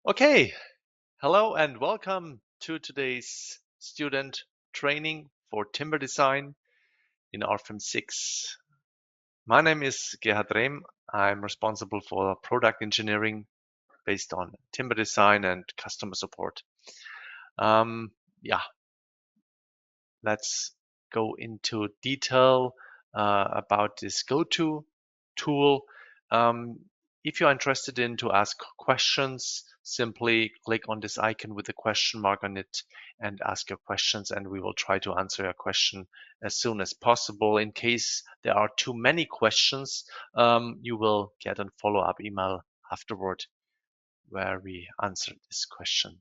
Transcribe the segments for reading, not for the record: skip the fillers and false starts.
Okay, hello and welcome to today's student training for timber design in Rfem 6. My name is Rfem. I'm responsible for product engineering based on timber design and customer support. Yeah, let's go into detail about this go-to tool. If you're interested in to ask questions, simply click on this icon with the question mark on it and ask your questions, and we will try to answer your question as soon as possible. In case there are too many questions, you will get a follow-up email afterward where we answer this question.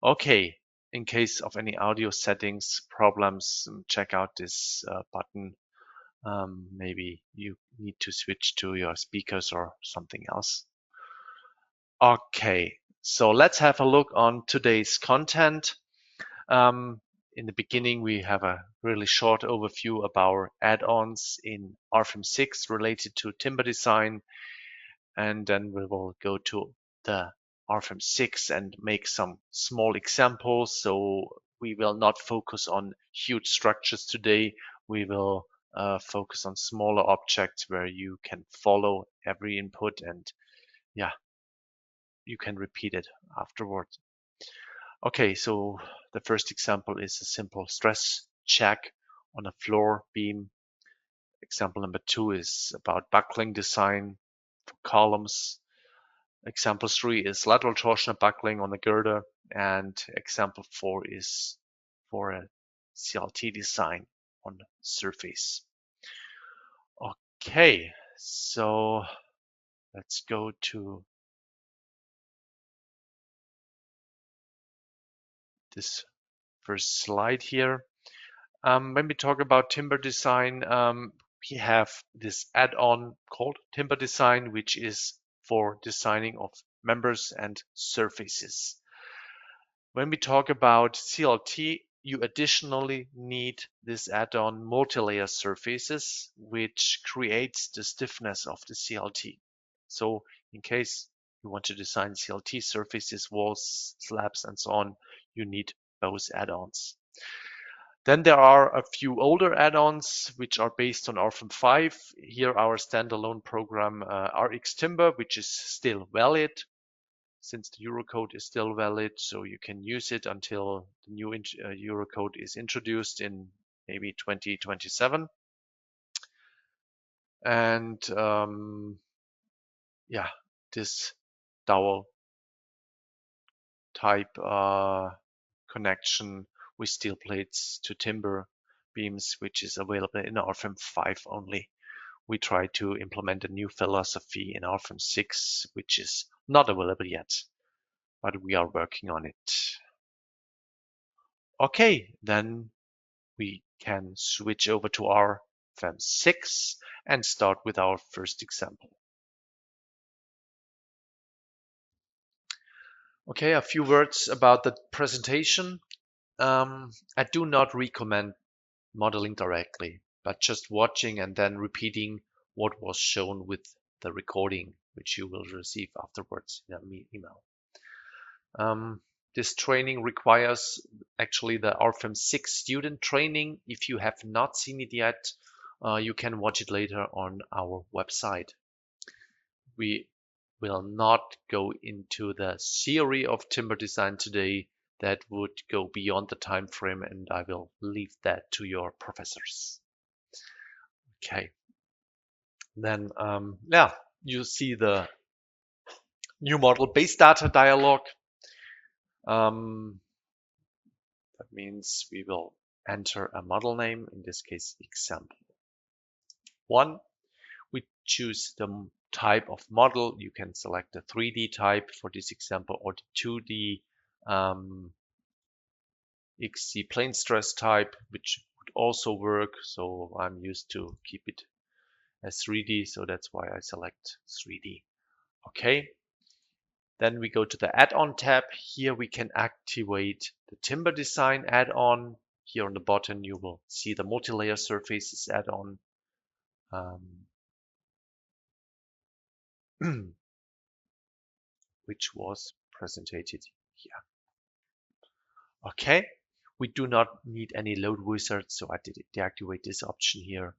Okay, in case of any audio settings problems, check out this button. Maybe you need to switch to your speakers or something else. Okay, so let's have a look on today's content. In the beginning, we have a really short overview of our add-ons in Rfem 6 related to timber design, and then we will go to the Rfem 6 and make some small examples. So we will not focus on huge structures today. We will focus on smaller objects where you can follow every input and yeah, you can repeat it afterwards. Okay, so the first example is a simple stress check on a floor beam. Example number 2 is about buckling design for columns. Example 3 is lateral torsional buckling on the girder, and example 4 is for a CLT design on the surface. Okay, so let's go to this first slide here. When we talk about timber design, we have this add-on called timber design, which is for designing of members and surfaces. When we talk about CLT, you additionally need this add-on multi-layer surfaces, which creates the stiffness of the CLT. So in case you want to design CLT surfaces, walls, slabs, and so on, you need those add-ons. Then there are a few older add-ons which are based on Rfem 5. Here our standalone program RX Timber, which is still valid since the Eurocode is still valid, so you can use it until the new Eurocode is introduced in maybe 2027. And yeah, this dowel type connection with steel plates to timber beams, which is available in Rfem 5 only. We try to implement a new philosophy in Rfem 6, which is not available yet, but we are working on it. Okay, then we can switch over to Rfem 6 and start with our first example. Okay, a few words about the presentation. I do not recommend modeling directly, but just watching and then repeating what was shown with the recording, which you will receive afterwards in an email. This training requires actually the Rfem 6 student training. If you have not seen it yet, you can watch it later on our website. We will not go into the theory of timber design today. That would go beyond the time frame, and I will leave that to your professors. Okay. Then, yeah, you see the new model base data dialog. That means we will enter a model name, in this case, example 1. We choose the type of model. You can select the 3D type for this example or the 2D XC plane stress type, which would also work. So I'm used to keep it as 3D, so that's why I select 3D. Okay. Then we go to the add-on tab. Here we can activate the timber design add-on. Here on the bottom you will see the multi-layer surfaces add-on. Which was presented here. Okay, we do not need any load wizard, so I did deactivate this option here.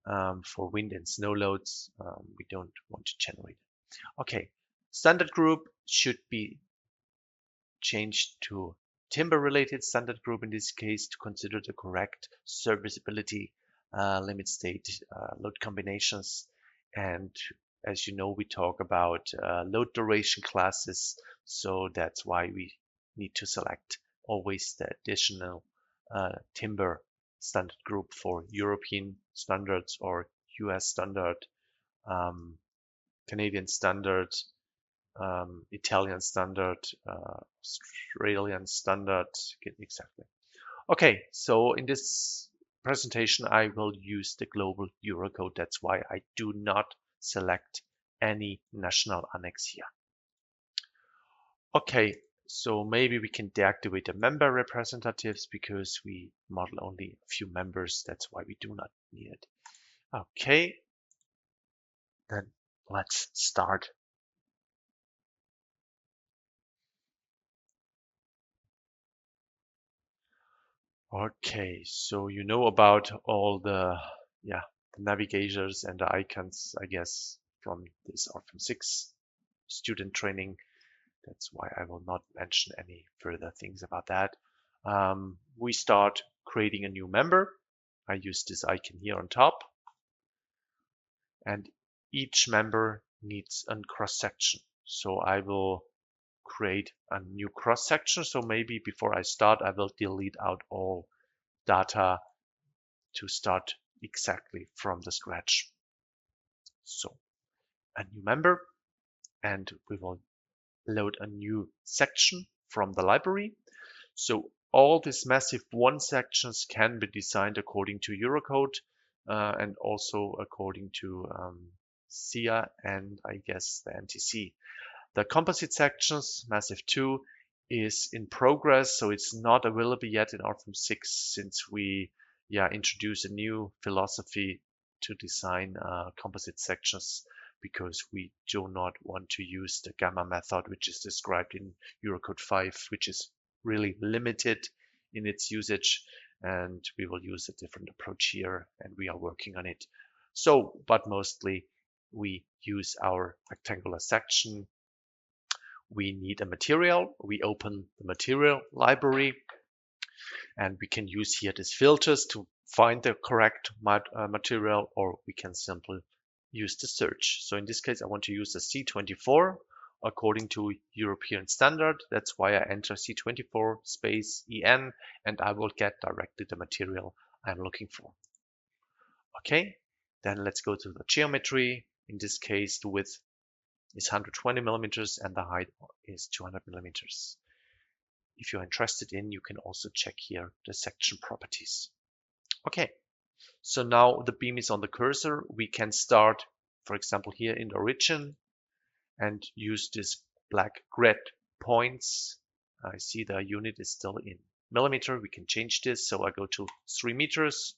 For wind and snow loads, we don't want to generate it. Okay, standard group should be changed to timber-related standard group in this case to consider the correct serviceability, limit state, load combinations. And as you know, we talk about load duration classes, so that's why we need to select always the additional timber standard group for European standards or US standard, Canadian standard, Italian standard, Australian standard, exactly. Okay, so in this presentation, I will use the global Eurocode. That's why I do not select any national annex here. Okay, so maybe we can deactivate the member representatives because we model only a few members. That's why we do not need it. Okay, then let's start. Okay, so you know about all the navigators and the icons, I guess, from this Rfem 6 student training. That's why I will not mention any further things about that. We start creating a new member. I use this icon here on top. And each member needs a cross-section. So I will create a new cross-section. So maybe before I start, I will delete out all data to start exactly from the scratch. So a new member, and we will load a new section from the library. So all these massive one sections can be designed according to Eurocode and also according to SIA and I guess the NTC. The composite sections, massive 2, is in progress, so it's not available yet in Rfem 6 since we introduce a new philosophy to design composite sections, because we do not want to use the gamma method, which is described in Eurocode 5, which is really limited in its usage, and we will use a different approach here, and we are working on it. So, but mostly we use our rectangular section. We need a material. We open the material library, and we can use here these filters to find the correct material, or we can simply use the search. So in this case, I want to use the C24 according to European standard. That's why I enter C24 space EN, and I will get directly the material I'm looking for. Okay, then let's go to the geometry. In this case, the width is 120 millimeters and the height is 200 millimeters. If you're interested in, you can also check here the section properties. Okay, so now the beam is on the cursor. We can start, for example, here in the origin and use this black grid points. I see the unit is still in millimeter. We can change this. So I go to 3 meters,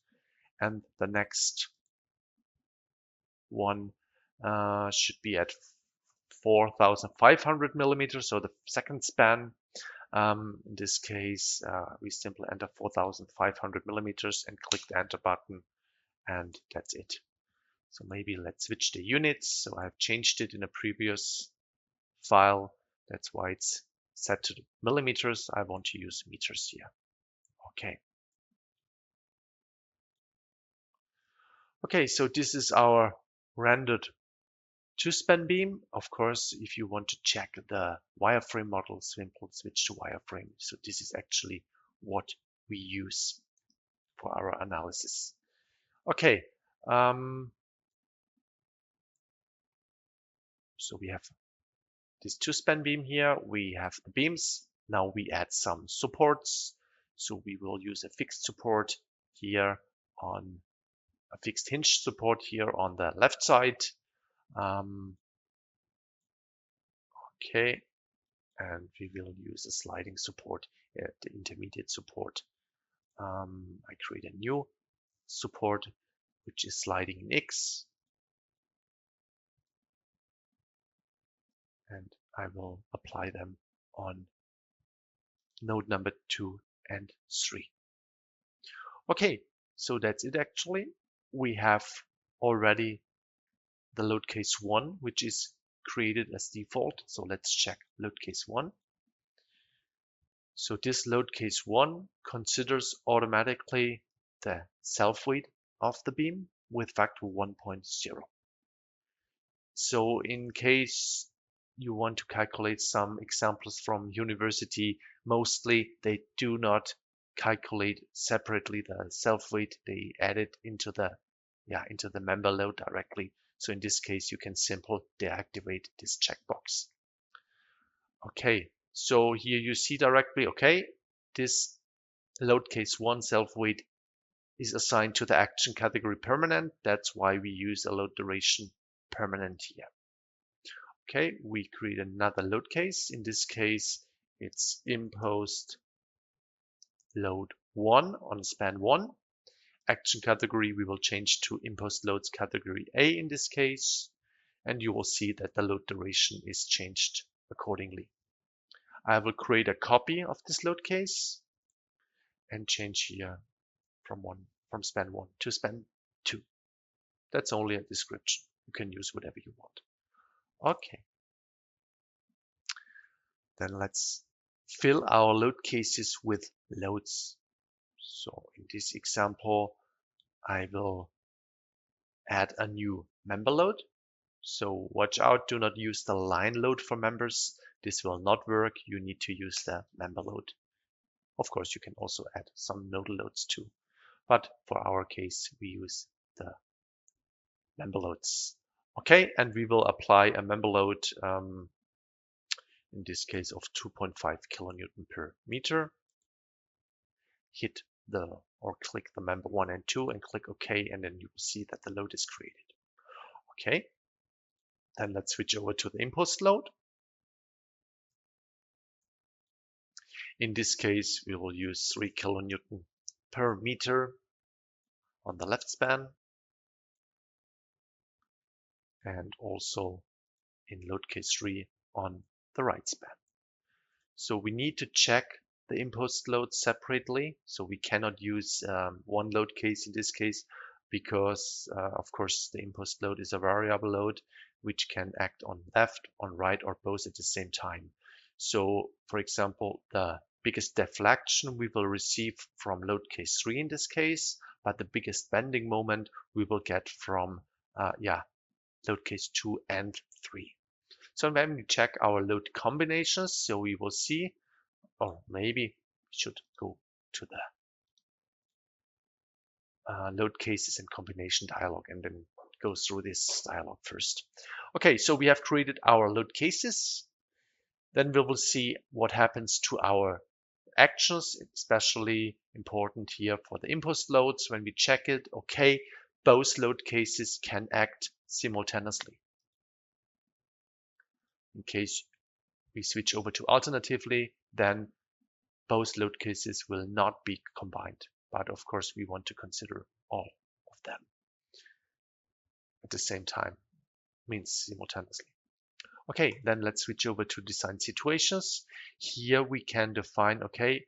and the next one should be at 4,500 millimeters. So the second span. In this case, we simply enter 4,500 millimeters and click the enter button, and that's it. So maybe let's switch the units. So I've changed it in a previous file. That's why it's set to millimeters. I want to use meters here. Okay. Okay, so this is our rendered two-span beam. Of course, if you want to check the wireframe model, simple switch to wireframe. So this is actually what we use for our analysis. Okay. So we have this two-span beam here. We have the beams. Now we add some supports. So we will use a fixed support here on a fixed hinge support here on the left side. Okay, and we will use a sliding support at the intermediate support. I create a new support which is sliding in X, and I will apply them on node number 2 and 3. Okay, so that's it actually. We have already the load case 1, which is created as default. So let's check load case 1. So this load case 1 considers automatically the self-weight of the beam with factor 1.0. So in case you want to calculate some examples from university, mostly they do not calculate separately the self-weight. They add it into the member load directly. So in this case, you can simply deactivate this checkbox. Okay, so here you see directly, okay, this load case 1 self-weight is assigned to the action category permanent. That's why we use a load duration permanent here. Okay, we create another load case. In this case, it's imposed load 1 on span 1. Action category we will change to imposed loads category A in this case, and you will see that the load duration is changed accordingly. I will create a copy of this load case and change here from span 1 to span 2. That's only a description. You can use whatever you want. Okay. Then let's fill our load cases with loads. So in this example, I will add a new member load. So watch out, do not use the line load for members. This will not work. You need to use the member load. Of course, you can also add some nodal loads too. But for our case, we use the member loads. Okay, and we will apply a member load, in this case of 2.5 kilonewton per meter. Hit or click the member 1 and 2 and click OK, and then you will see that the load is created. Okay, then let's switch over to the imposed load. In this case, we will use 3 kilonewton per meter on the left span, and also in load case 3 on the right span. So we need to check the imposed load separately. So we cannot use one load case in this case, because of course the imposed load is a variable load which can act on left, on right, or both at the same time. So for example, the biggest deflection we will receive from load case 3 in this case, but the biggest bending moment we will get from load case 2 and 3. So when we check our load combinations, so we will see, or maybe we should go to the load cases and combination dialog and then go through this dialog first. Okay, so we have created our load cases. Then we will see what happens to our actions, especially important here for the imposed loads. When we check it, okay, both load cases can act simultaneously. In case we switch over to alternatively, then both load cases will not be combined. But of course, we want to consider all of them at the same time, means simultaneously. Okay, then let's switch over to design situations. Here we can define, okay,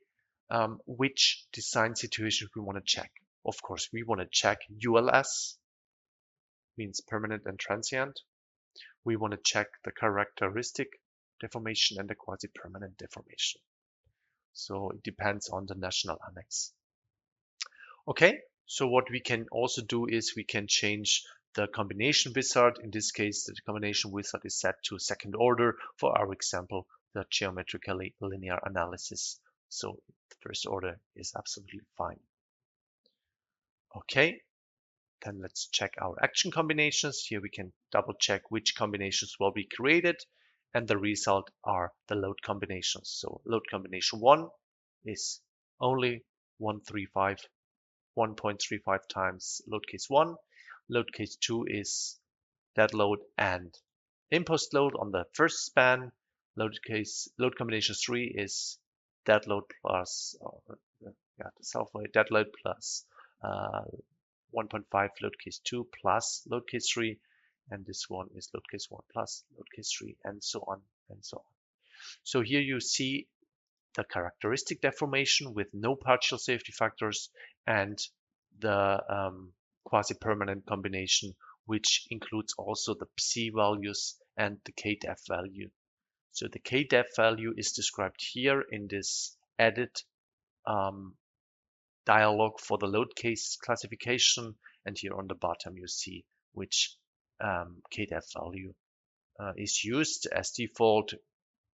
which design situation we want to check. Of course, we want to check ULS, means permanent and transient. We want to check the characteristic deformation and the quasi-permanent deformation. So it depends on the national annex. Okay, so what we can also do is we can change the combination wizard. In this case, the combination wizard is set to second order for our example, the geometrically linear analysis. So the first order is absolutely fine. Okay, then let's check our action combinations. Here we can double check which combinations will be created, and the result are the load combinations. So load combination 1 is only 1.35 times load case 1. Load case 2 is dead load and imposed load on the first span. Load combination 3 is dead load plus the self-weight dead load plus 1.5 load case 2 plus load case 3, and this one is load case 1 plus load case 3, and so on and so on. So here you see the characteristic deformation with no partial safety factors and the quasi-permanent combination, which includes also the psi values and the kdef value. So the kdef value is described here in this added dialog for the load case classification, and here on the bottom you see which kdef value is used as default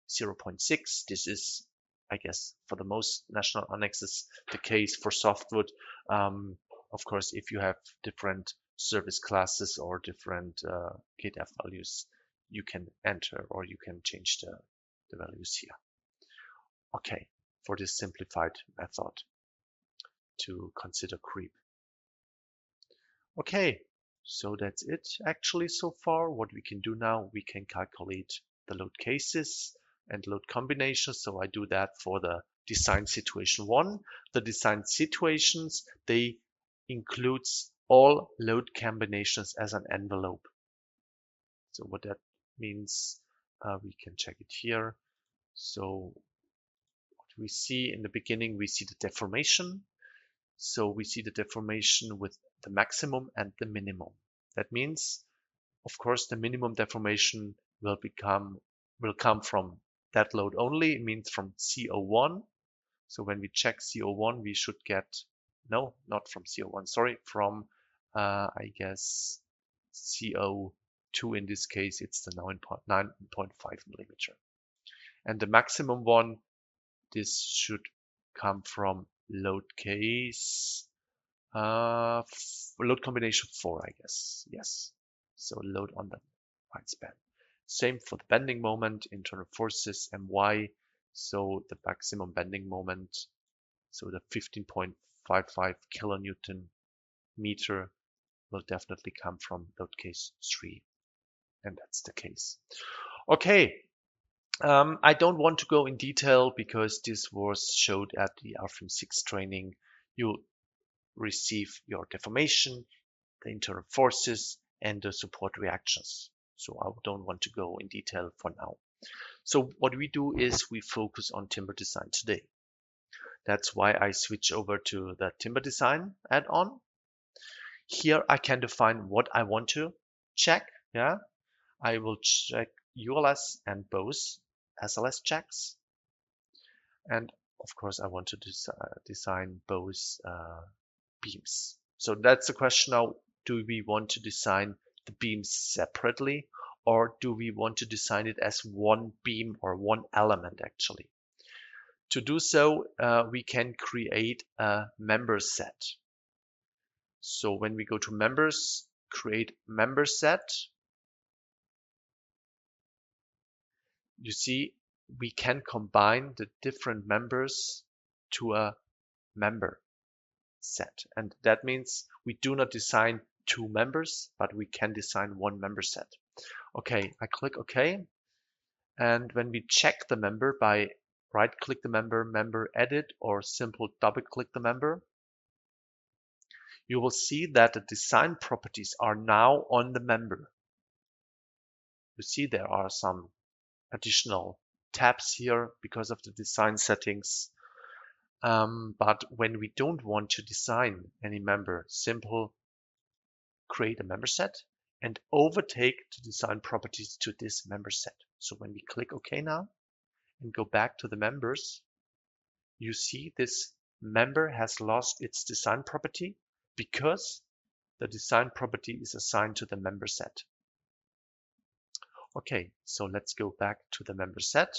0.6. This is, I guess, for the most national annexes the case. For softwood, of course, if you have different service classes or different kdef values, you can enter or you can change the values here. Okay, for this simplified method to consider creep. Okay, so that's it actually so far. What we can do now, we can calculate the load cases and load combinations. So I do that for the design situation 1. The design situations, they includes all load combinations as an envelope. So what that means, we can check it here. So what we see in the beginning, we see the deformation. So we see the deformation with the maximum and the minimum. That means, of course, the minimum deformation will come from that load only. It means from CO1. So when we check CO1, we should get, no, not from CO1, sorry, from, I guess, CO2 in this case, it's the 9.5 millimeter. And the maximum one, this should come from load case, load combination 4, I guess. Yes. So load on the right span. Same for the bending moment, internal forces, My. So the maximum bending moment, so the 15.55 kilonewton meter will definitely come from load case 3. And that's the case. Okay. I don't want to go in detail because this was showed at the Rfem 6 training. You receive your deformation, the internal forces, and the support reactions. So I don't want to go in detail for now. So what we do is we focus on timber design today. That's why I switch over to the timber design add-on. Here I can define what I want to check. Yeah, I will check ULS and both SLS checks. And of course, I want to design both beams. So that's the question now. Do we want to design the beams separately, or do we want to design it as one beam or one element actually? To do so, we can create a member set. So when we go to members, create member set, you see we can combine the different members to a member set. And that means we do not design 2 members, but we can design 1 member set. Okay, I click OK. And when we check the member by right-click the member, member edit, or simple double-click the member, you will see that the design properties are now on the member. You see there are some additional tabs here because of the design settings. But when we don't want to design any member, simple create a member set and overtake the design properties to this member set. So when we click OK now and go back to the members, you see this member has lost its design property because the design property is assigned to the member set. Okay, so let's go back to the member set.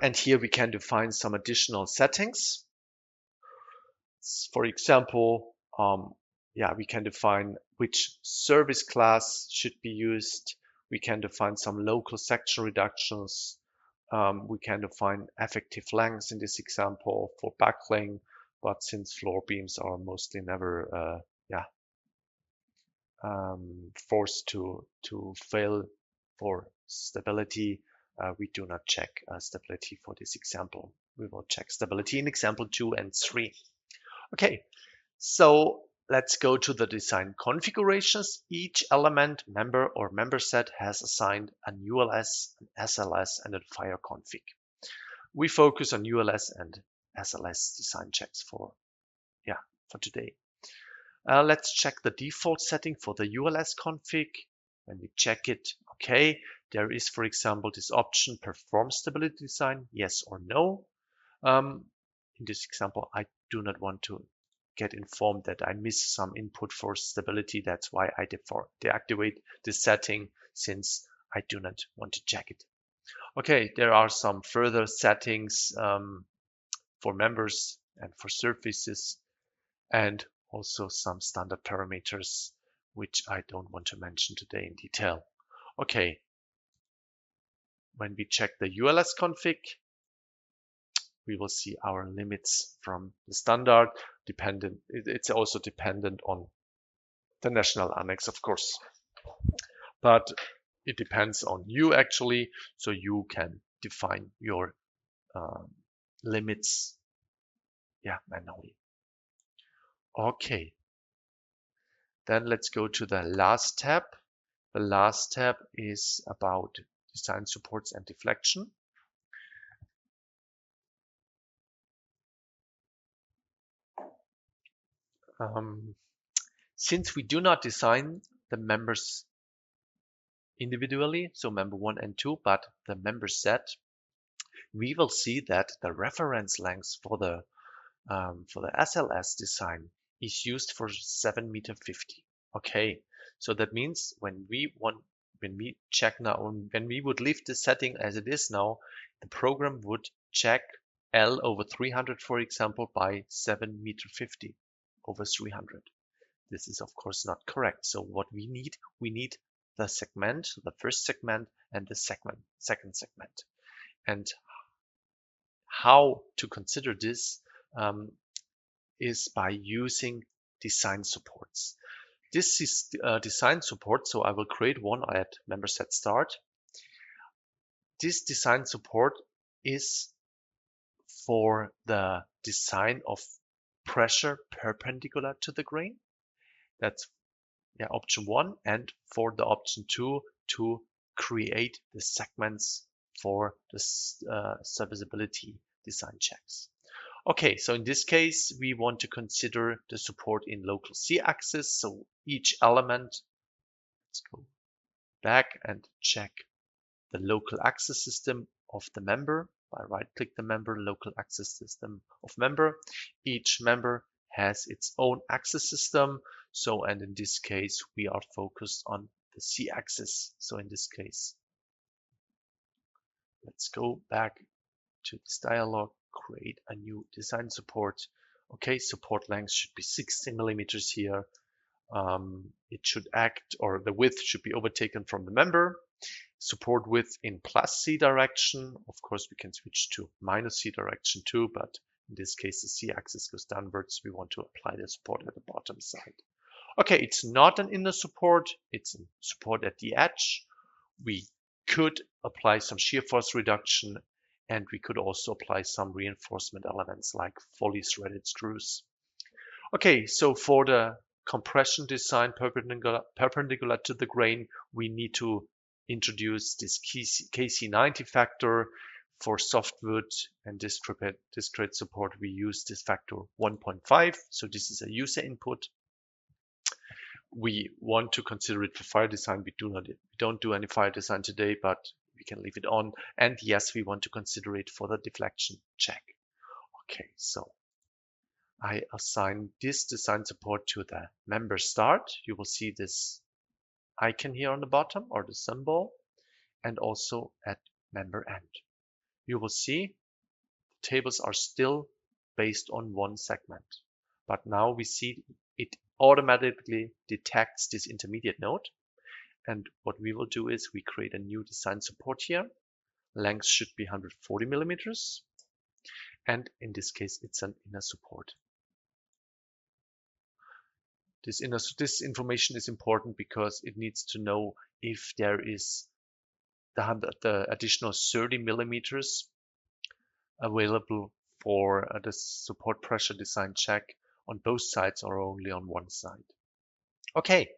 And here we can define some additional settings. For example, we can define which service class should be used. We can define some local section reductions. We can define effective lengths in this example for backlaying, but since floor beams are mostly never forced to fail for stability, we do not check stability for this example. We will check stability in example 2 and 3. Okay, so Let's go to the design configurations. Each element, member or member set has assigned an ULS, an SLS, and a fire config. We focus on ULS and SLS design checks for today. Let's check the default setting for the ULS config. When we check it, okay, there is, for example, this option, perform stability design, yes or no. In this example, I do not want to get informed that I miss some input for stability. That's why I deactivate this setting, since I do not want to check it. Okay, there are some further settings for members and for surfaces, and also some standard parameters, which I don't want to mention today in detail. Okay, when we check the ULS config, we will see our limits from the standard. It's also dependent on the national annex, of course, but it depends on you actually, so you can define your limits manually. Okay, then let's go to the last tab. The last tab is about design supports and deflection. Since we do not design the members individually, so member 1 and 2, but the member set, we will see that the reference length for the SLS design is used for 7.50 meters. Okay, so that means when we check now, when we would leave the setting as it is now, the program would check L over 300, for example, by 7.50 meters over 300. This is of course not correct. So what we need the segment, the first segment, and the second segment. And how to consider this is by using design supports. This is design support, so I will create one at member set start. This design support is for the design of pressure perpendicular to the grain. That's option 1, and for the option 2 to create the segments for the serviceability design checks. Okay, so in this case, we want to consider the support in local Z-axis. So each element, let's go back and check the local axis system of the member. I right-click the member, local axis system of member. Each member has its own axis system. So, and in this case, we are focused on the Z-axis. So in this case, let's go back to this dialog, create a new design support. Okay, support length should be 60 millimeters here. It should act, or the width should be overtaken from the member. Support width in plus Z direction. Of course, we can switch to minus Z direction too, but in this case, the Z-axis goes downwards. We want to apply the support at the bottom side. Okay, it's not an inner support. It's a support at the edge. We could apply some shear force reduction, and we could also apply some reinforcement elements like fully threaded screws. Okay, so for the compression design perpendicular to the grain, we need to introduce this KC90 factor. For softwood and discrete support, we use this factor 1.5. So this is a user input. We want to consider it for fire design. We don't do any fire design today, but we can leave it on. And yes, we want to consider it for the deflection check. Okay, so I assign this design support to the member start. You will see this icon here on the bottom, or the symbol, and also at member end. You will see the tables are still based on one segment, but now we see it automatically detects this intermediate node. And what we will do is we create a new design support here. Length should be 140 millimeters. And in this case, it's an inner support. This information is important because it needs to know if there is the additional 30 millimeters available for the support pressure design check on both sides or only on one side. Okay,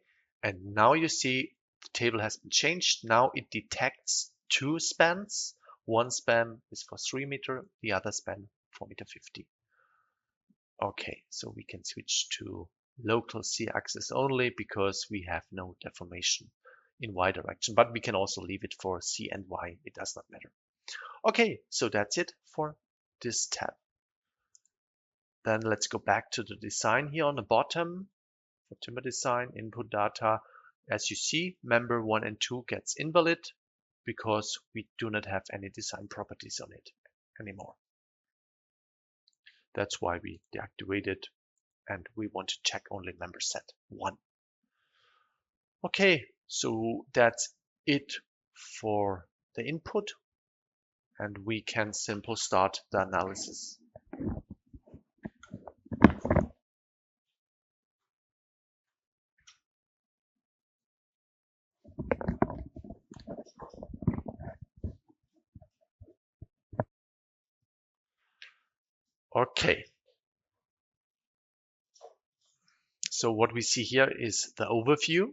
and now you see the table has been changed. Now it detects two spans. One span is for 3 meter, the other span 4 meter 50. Okay, so we can switch to local z-axis only because we have no deformation in y direction, but we can also leave it for c and y. It does not matter. Okay, so that's it for this tab. Then let's go back to the design here on the bottom. For timber design, input data. As you see, member 1 and 2 gets invalid because we do not have any design properties on it anymore. That's why we deactivated, and we want to check only member set 1. Okay, so that's it for the input, and we can simply start the analysis. Okay. So what we see here is the overview.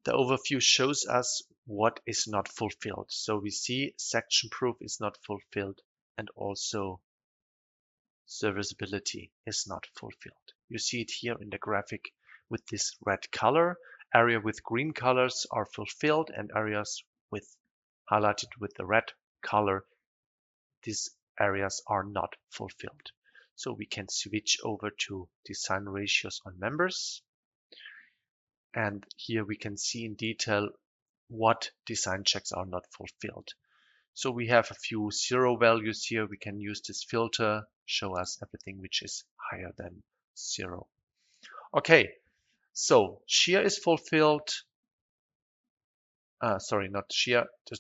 The overview shows us what is not fulfilled. So we see section proof is not fulfilled, and also serviceability is not fulfilled. You see it here in the graphic with this red color. Area with green colors are fulfilled, and areas with highlighted with the red color, these areas are not fulfilled. So we can switch over to design ratios on members. And here we can see in detail what design checks are not fulfilled. So we have a few 0 values here. We can use this filter, show us everything which is higher than 0. Okay, so shear is fulfilled. Sorry, not shear. The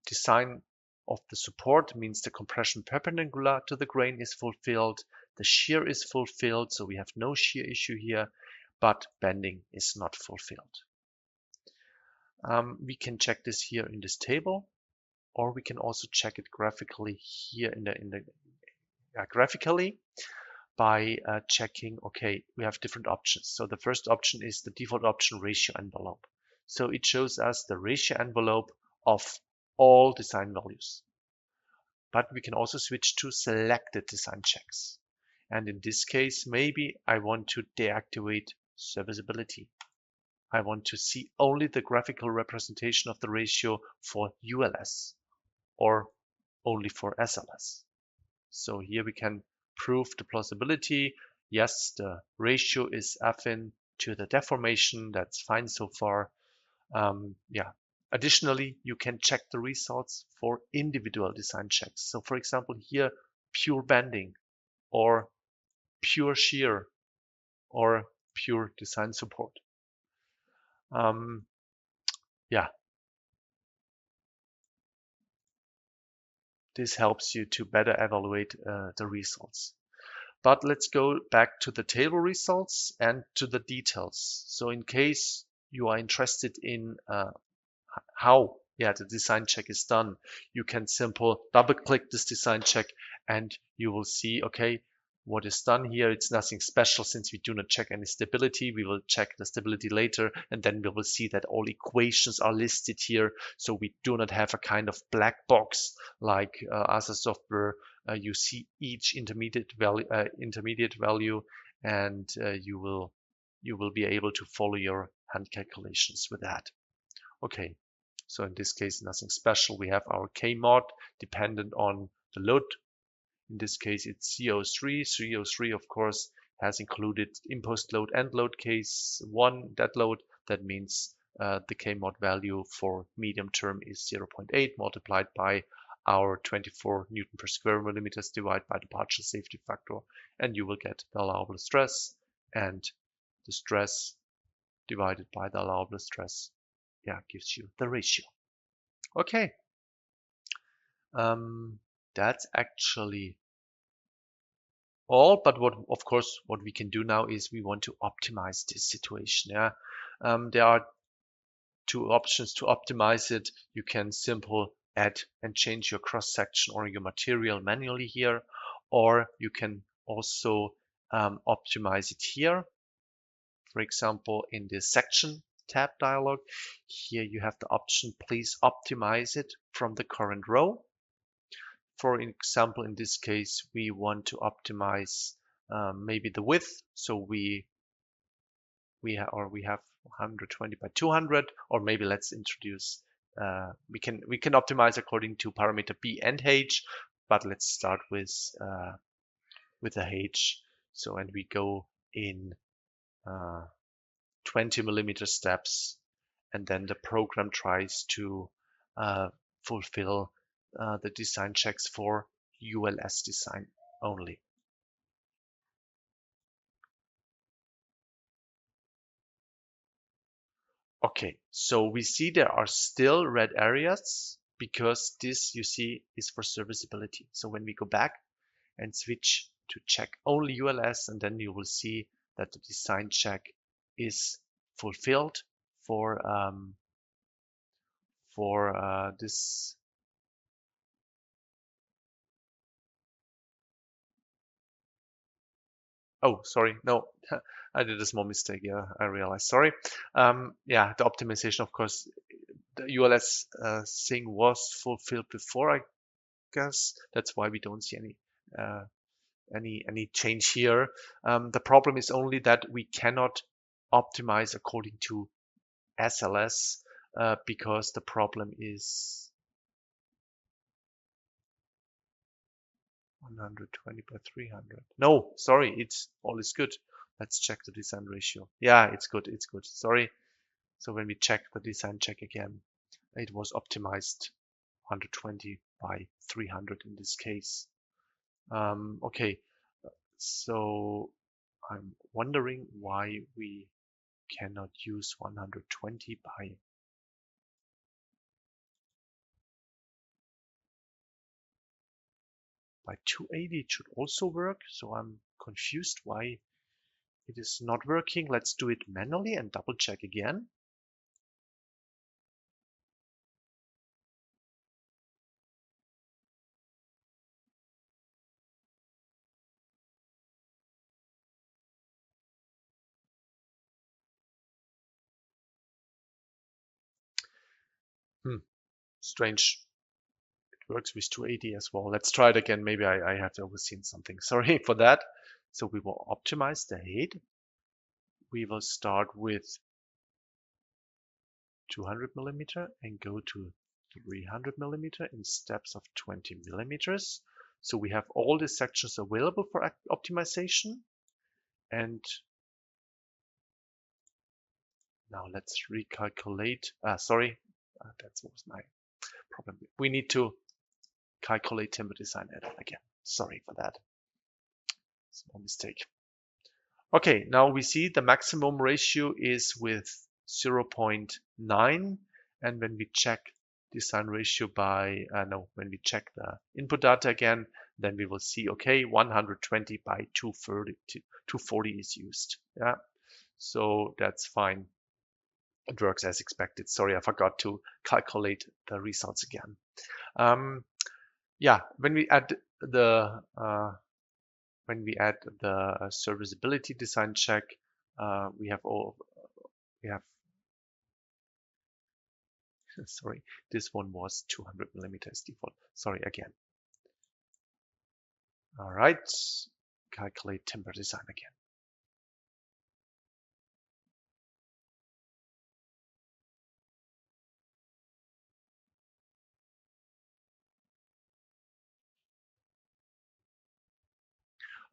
design of the support means the compression perpendicular to the grain is fulfilled. The shear is fulfilled, so we have no shear issue here, but bending is not fulfilled. We can check this here in this table, or we can also check it graphically here in the graphically by checking. Okay, we have different options. So the first option is the default option ratio envelope. So it shows us the ratio envelope of all design values. But we can also switch to selected design checks. And in this case, maybe I want to deactivate serviceability. I want to see only the graphical representation of the ratio for ULS or only for SLS. So here we can prove the plausibility. Yes, the ratio is affine to the deformation. That's fine so far. Additionally, you can check the results for individual design checks. So for example, here, pure bending or pure shear or pure design support. This helps you to better evaluate the results. But let's go back to the table results and to the details. So in case you are interested in how the design check is done, you can simply double click this design check and you will see, okay, what is done here. It's nothing special since we do not check any stability. We will check the stability later, and then we will see that all equations are listed here. So we do not have a kind of black box like other software. You see each intermediate value, and you will be able to follow your hand calculations with that. Okay, so in this case, nothing special. We have our K mod dependent on the load. In this case, it's CO3. CO3, of course, has included imposed load and load case 1, dead load. That means the K mod value for medium term is 0.8 multiplied by our 24 Newton per square millimeters divided by the partial safety factor, and you will get the allowable stress, and the stress divided by the allowable stress gives you the ratio. Okay, that's actually all. But of course, what we can do now is we want to optimize this situation. There are two options to optimize it. You can simply add and change your cross section or your material manually here, or you can also optimize it here. For example, in the section tab dialog, here you have the option, please optimize it from the current row. For example, in this case, we want to optimize maybe the width. So we have 120 by 200, or maybe let's introduce we can optimize according to parameter b and h, but let's start with the h. So, and we go in 20 millimeter steps, and then the program tries to fulfill the design checks for ULS design only. Okay, so we see there are still red areas because this, you see, is for serviceability. So when we go back and switch to check only ULS, and then you will see that the design check is fulfilled for this. Oh, sorry, no, I did a small mistake. Yeah, I realized. Sorry. Yeah, the optimization, of course, the ULS thing was fulfilled before, I guess. That's why we don't see any change here. The problem is only that we cannot optimize according to SLS because the problem is 120 by 300. No, sorry, it's all is good. Let's check the design ratio. Yeah, it's good. It's good. Sorry. So when we check the design check again, it was optimized 120 by 300 in this case. Okay, so I'm wondering why we cannot use 120 by 280. It should also work. So I'm confused why it is not working. Let's do it manually and double check again. Strange. It works with 280 as well. Let's try it again. Maybe I have overseen something. Sorry for that. So we will optimize the height. We will start with 200 millimeter and go to 300 millimeter in steps of 20 millimeters. So we have all the sections available for optimization. And now let's recalculate. Sorry, that was my problem. We need to calculate timber design add-on again. Sorry for that. Small mistake. Okay, now we see the maximum ratio is with 0.9, and when we check design ratio by when we check the input data again, then we will see, okay, 120 by 240 is used. Yeah, so that's fine. It works as expected. Sorry, I forgot to calculate the results again. Yeah, when we add the serviceability design check, we have sorry, this one was 200 millimeters default. Sorry again. All right, calculate timber design again.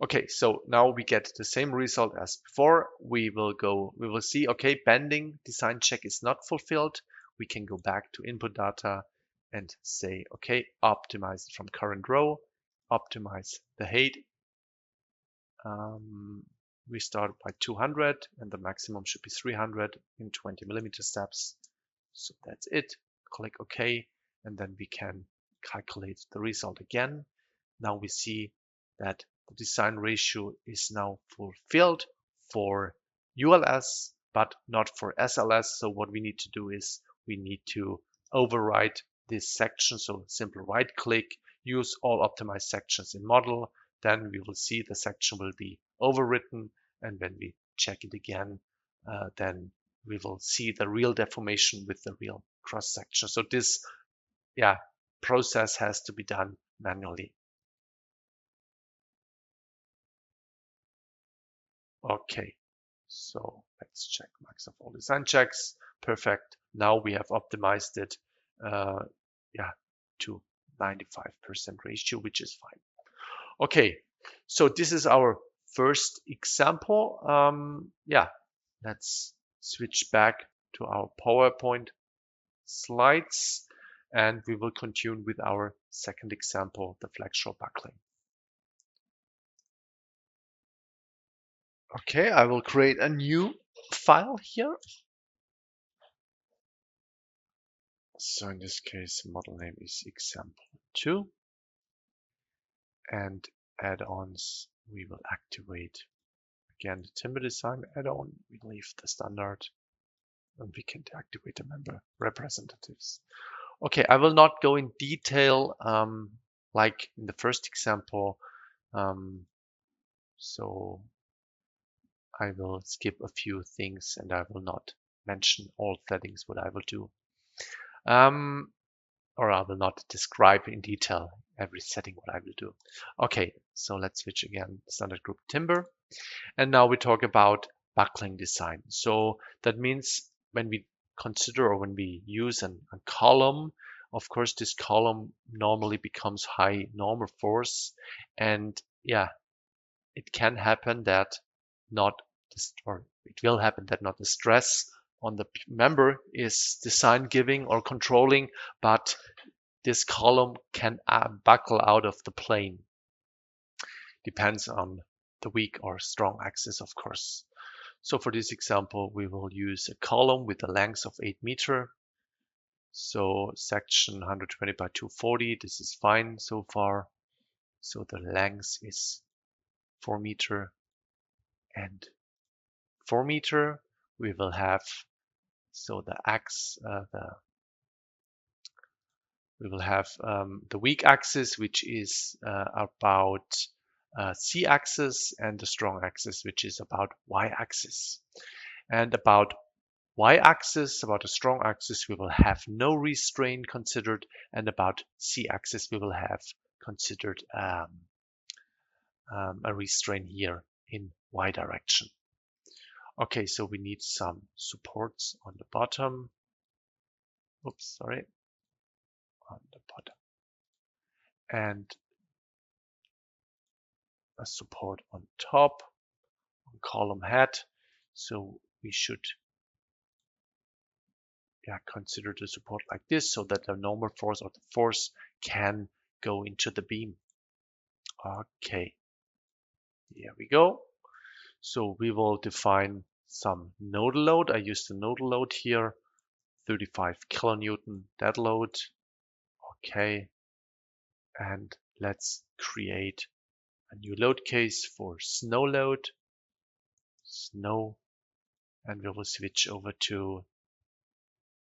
Okay, so now we get the same result as before. We will see, okay, bending design check is not fulfilled. We can go back to input data and say, okay, optimize from current row, optimize the height. We start by 200 and the maximum should be 300 in 20 millimeter steps. So that's it. Click OK, and then we can calculate the result again. Now we see that the design ratio is now fulfilled for ULS, but not for SLS. So what we need to do is we need to override this section. So simple right click, use all optimized sections in model. Then we will see the section will be overwritten, and when we check it again, then we will see the real deformation with the real cross section. So this process has to be done manually. Okay, so let's check max of all design checks. Perfect. Now we have optimized it to 95% ratio, which is fine. Okay, so this is our first example. Let's switch back to our PowerPoint slides, and we will continue with our second example, the flexural buckling. Okay, I will create a new file here. So in this case, model name is example 2. And add-ons, we will activate again the timber design add-on. We leave the standard, and we can deactivate the member representatives. Okay, I will not go in detail like in the first example. So I will skip a few things, and I will not mention all settings what I will do. Or I will not describe in detail every setting what I will do. Okay, so let's switch again, standard group timber. And now we talk about buckling design. So that means when we consider or when we use a column, of course, this column normally becomes high normal force. And it can happen that it will happen that not the stress on the member is design giving or controlling, but this column can buckle out of the plane. Depends on the weak or strong axis, of course. So for this example, we will use a column with a length of 8 meters. So section 120 by 240, this is fine so far. So the length is 4 meters and 4 meters. We will have the weak axis, which is about C axis, and the strong axis, which is about Y axis. And about Y axis, about the strong axis, we will have no restraint considered, and about C axis, we will have considered a restraint here in Y direction. Okay, so we need some supports on the bottom. Oops, sorry. On the bottom. And a support on top, on column head. So we should consider the support like this, so that the normal force or the force can go into the beam. Okay, here we go. So we will define some nodal load. I use the nodal load here, 35 kilonewton dead load. Okay, and let's create a new load case for snow load. Snow, and we will switch over to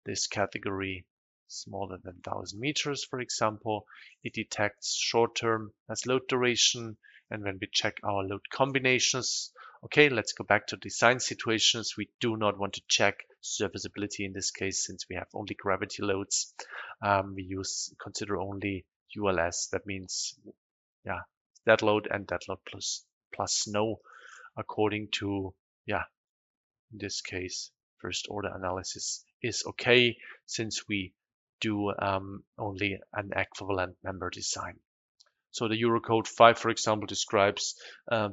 this category, smaller than 1000 meters, for example. It detects short-term as load duration, and when we check our load combinations, okay, let's go back to design situations. We do not want to check serviceability in this case, since we have only gravity loads. We consider only ULS. That means, dead load and dead load plus snow, according to, in this case, first order analysis is okay, since we do only an equivalent member design. So the Eurocode 5, for example, describes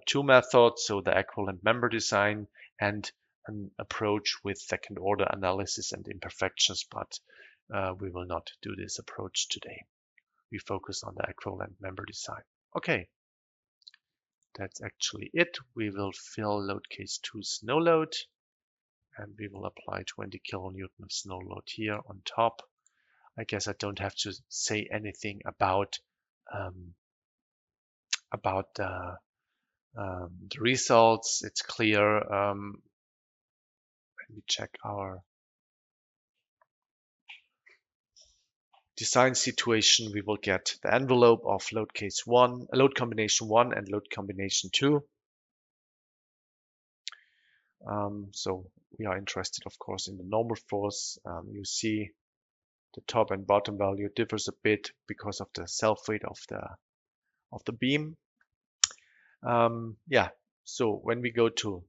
two methods, so the equivalent member design and an approach with second order analysis and imperfections, but we will not do this approach today. We focus on the equivalent member design. Okay, that's actually it. We will fill load case 2 snow load, and we will apply 20 kilonewton of snow load here on top. I guess I don't have to say anything about the results. It's clear. When we check our design situation, we will get the envelope of load combination 1 and load combination 2. So we are interested, of course, in the normal force. You see the top and bottom value differs a bit because of the self-weight of the beam. Yeah, so when we go to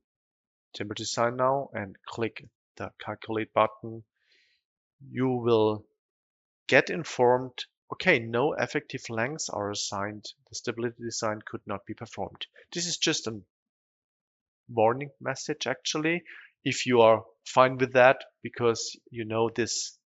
timber design now and click the calculate button, you will get informed, okay, no effective lengths are assigned. The stability design could not be performed. This is just a warning message actually. If you are fine with that, because you know this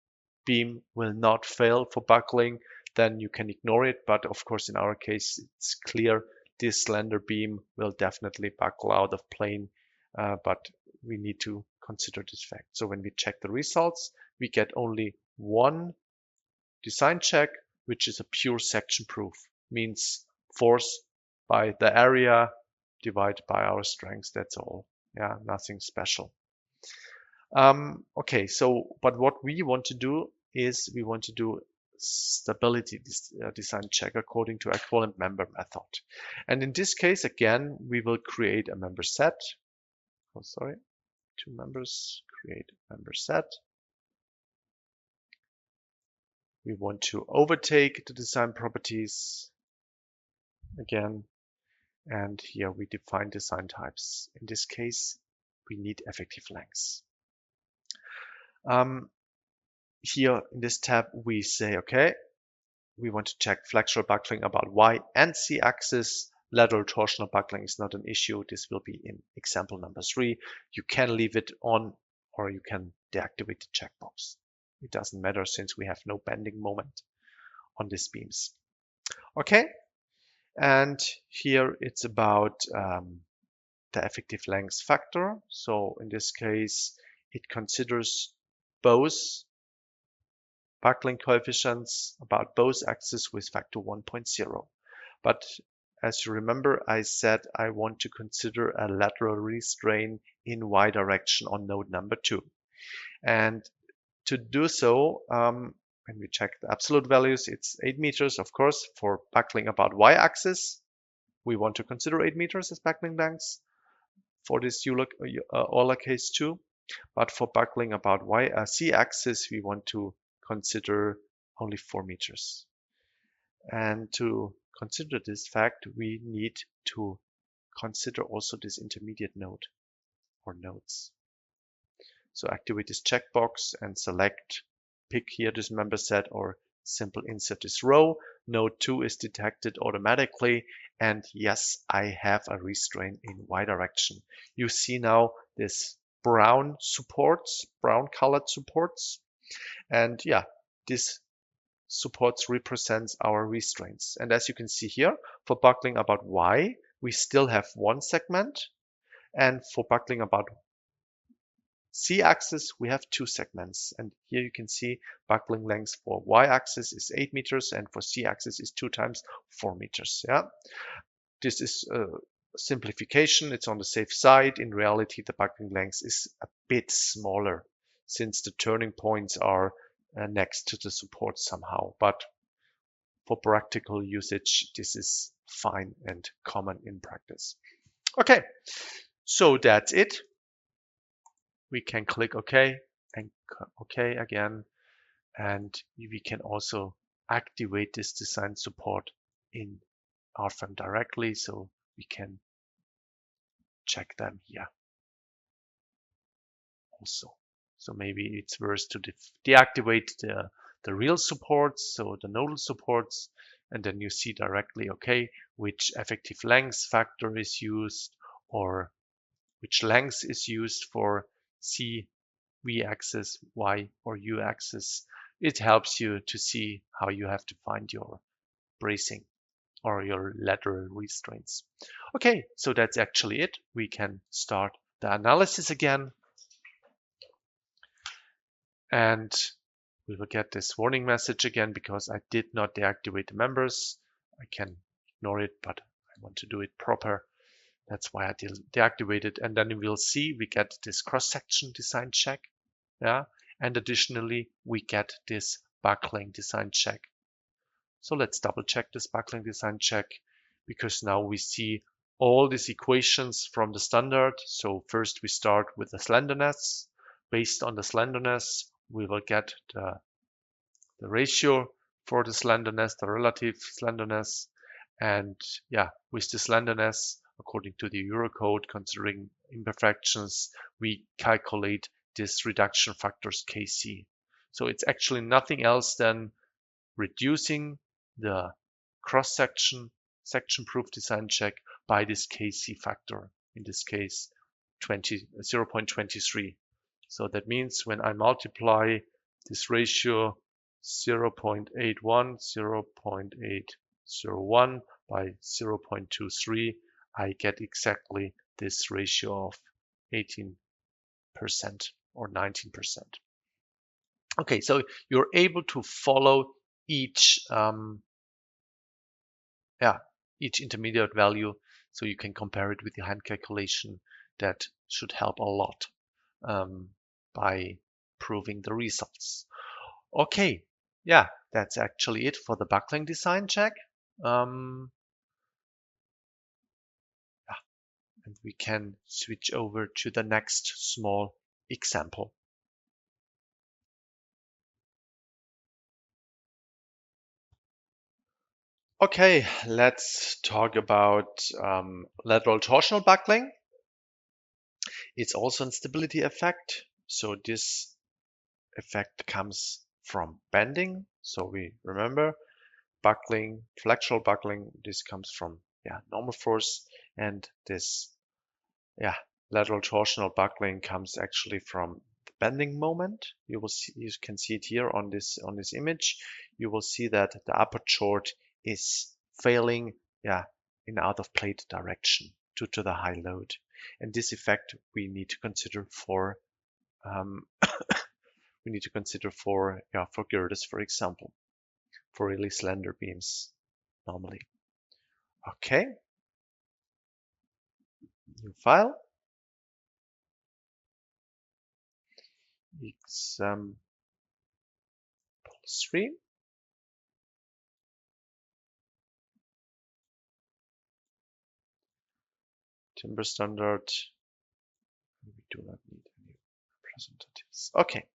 beam will not fail for buckling, then you can ignore it. But of course, in our case, it's clear this slender beam will definitely buckle out of plane, but we need to consider this fact. So when we check the results, we get only one design check, which is a pure section proof, means force by the area divided by our strength. That's all. Yeah, nothing special. Okay, so but what we want to do is we want to do stability design check according to equivalent member method. And in this case, again, we will create a member set. Oh, sorry, 2 members, create member set. We want to overtake the design properties again. And here we define design types. In this case, we need effective lengths. Here in this tab, we say, okay, we want to check flexural buckling about Y and Z axis. Lateral torsional buckling is not an issue. This will be in example number 3. You can leave it on or you can deactivate the checkbox. It doesn't matter since we have no bending moment on these beams. Okay, and here it's about the effective length factor. So in this case, it considers both buckling coefficients about both axes with factor 1.0. But as you remember, I said I want to consider a lateral restrain in Y direction on node number 2. And to do so, when we check the absolute values, it's 8 meters, of course. For buckling about Y axis, we want to consider 8 meters as buckling lengths for this Euler case 2. But for buckling about Z axis, we want to consider only 4 meters. And to consider this fact, we need to consider also this intermediate node or nodes. So activate this checkbox and pick here this member set or simple insert this row. Node 2 is detected automatically. And yes, I have a restraint in Y direction. You see now this brown colored supports. And yeah, this supports represents our restraints. And as you can see here, for buckling about Y, we still have 1 segment. And for buckling about Z axis, we have 2 segments. And here you can see buckling length for Y axis is 8 meters and for Z axis is 2 times 4 meters. Yeah, this is a simplification. It's on the safe side. In reality, the buckling length is a bit smaller since the turning points are next to the support somehow. But for practical usage, this is fine and common in practice. Okay, so that's it. We can click OK and OK again. And we can also activate this design support in Rfem directly. So we can check them here also. So maybe it's worth to deactivate the real supports, so the nodal supports, and then you see directly, okay, which effective length factor is used or which length is used for C, V axis, Y, or U axis. It helps you to see how you have to find your bracing or your lateral restraints. Okay, so that's actually it. We can start the analysis again. And we will get this warning message again because I did not deactivate the members. I can ignore it, but I want to do it proper. That's why I deactivated. And then we'll see we get this cross-section design check. Yeah. And additionally, we get this buckling design check. So let's double check this buckling design check because now we see all these equations from the standard. So first we start with the slenderness. Based on the slenderness, we will get the ratio for the slenderness, the relative slenderness. And yeah, with the slenderness, according to the Eurocode, considering imperfections, we calculate this reduction factors Kc. So it's actually nothing else than reducing the cross-section, section-proof design check by this Kc factor, in this case 0.23. So that means when I multiply this ratio 0.81, 0.801 by 0.23, I get exactly this ratio of 18% or 19%. Okay, so you're able to follow each each intermediate value, so you can compare it with the hand calculation. That should help a lot by proving the results. Okay, yeah, that's actually it for the buckling design check. And we can switch over to the next small example. Okay, let's talk about lateral torsional buckling. It's also a stability effect. So this effect comes from bending. So we remember buckling, flexural buckling, this comes from normal force, and this lateral torsional buckling comes actually from the bending moment. You can see it here on this image. You will see that the upper chord is failing in out of plate direction due to the high load. And this effect we need to consider for for girders, for example, for really slender beams normally. Okay, new file. Example 3. Timber standard. We do not need any representatives. Okay.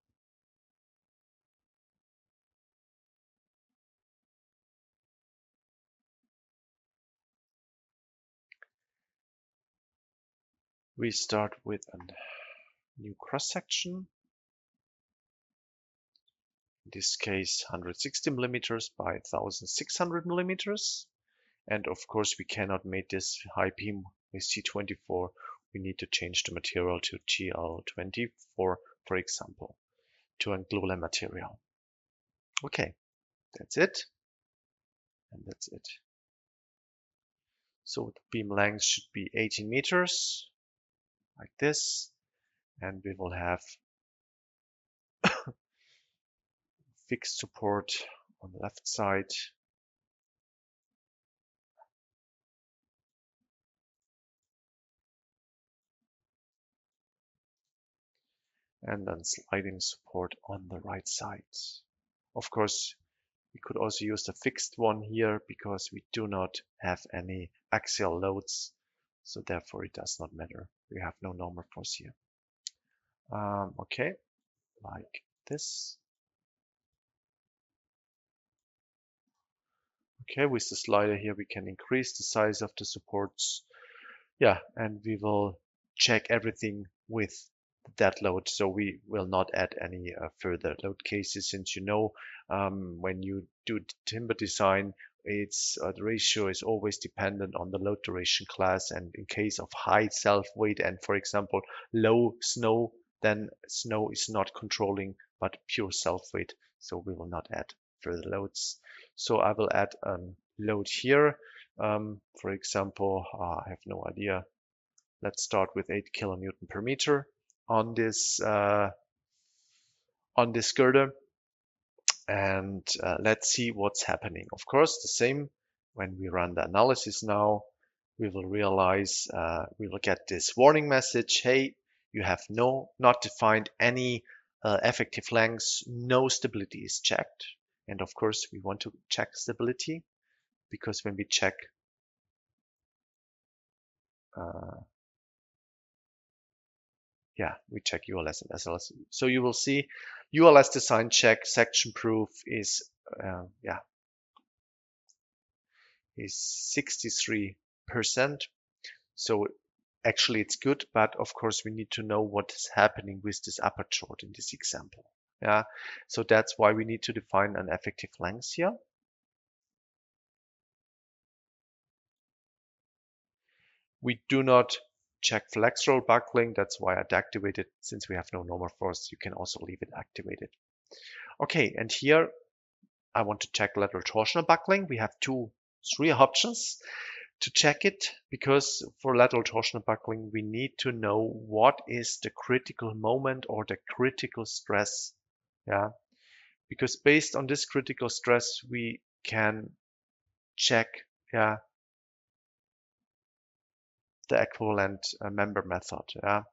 We start with a new cross-section. In this case, 160 millimeters by 1600 millimeters. And of course, we cannot make this high beam with C24. We need to change the material to GL20 for example, to a Dlubal material. Okay, that's it. And that's it. So the beam length should be 18 meters, like this. And we will have fixed support on the left side. And then sliding support on the right side. Of course, we could also use the fixed one here because we do not have any axial loads. So therefore it does not matter. We have no normal force here. Okay, like this. Okay, with the slider here, we can increase the size of the supports. Yeah, and we will check everything with that load. So we will not add any further load cases, since when you do timber design, it's the ratio is always dependent on the load duration class. And in case of high self-weight and, for example, low snow, then snow is not controlling, but pure self-weight. So we will not add further loads. So I will add a load here. For example, I have no idea. Let's start with 8 kilonewton per meter on this girder, and let's see what's happening. Of course, the same when we run the analysis now, we will realize we will get this warning message. Hey, you have not defined any effective lengths. No stability is checked. And of course, we want to check stability, because when we check yeah, we check ULS and SLS. So you will see ULS design check section proof is is 63%. So actually it's good, but of course we need to know what is happening with this upper chord in this example. Yeah, so that's why we need to define an effective length here. We do not check flexural buckling. That's why I deactivated. Since we have no normal force, you can also leave it activated. Okay, and here I want to check lateral torsional buckling. We have three options to check it, because for lateral torsional buckling, we need to know what is the critical moment or the critical stress. Yeah, because based on this critical stress, we can check the equivalent member method. Yeah.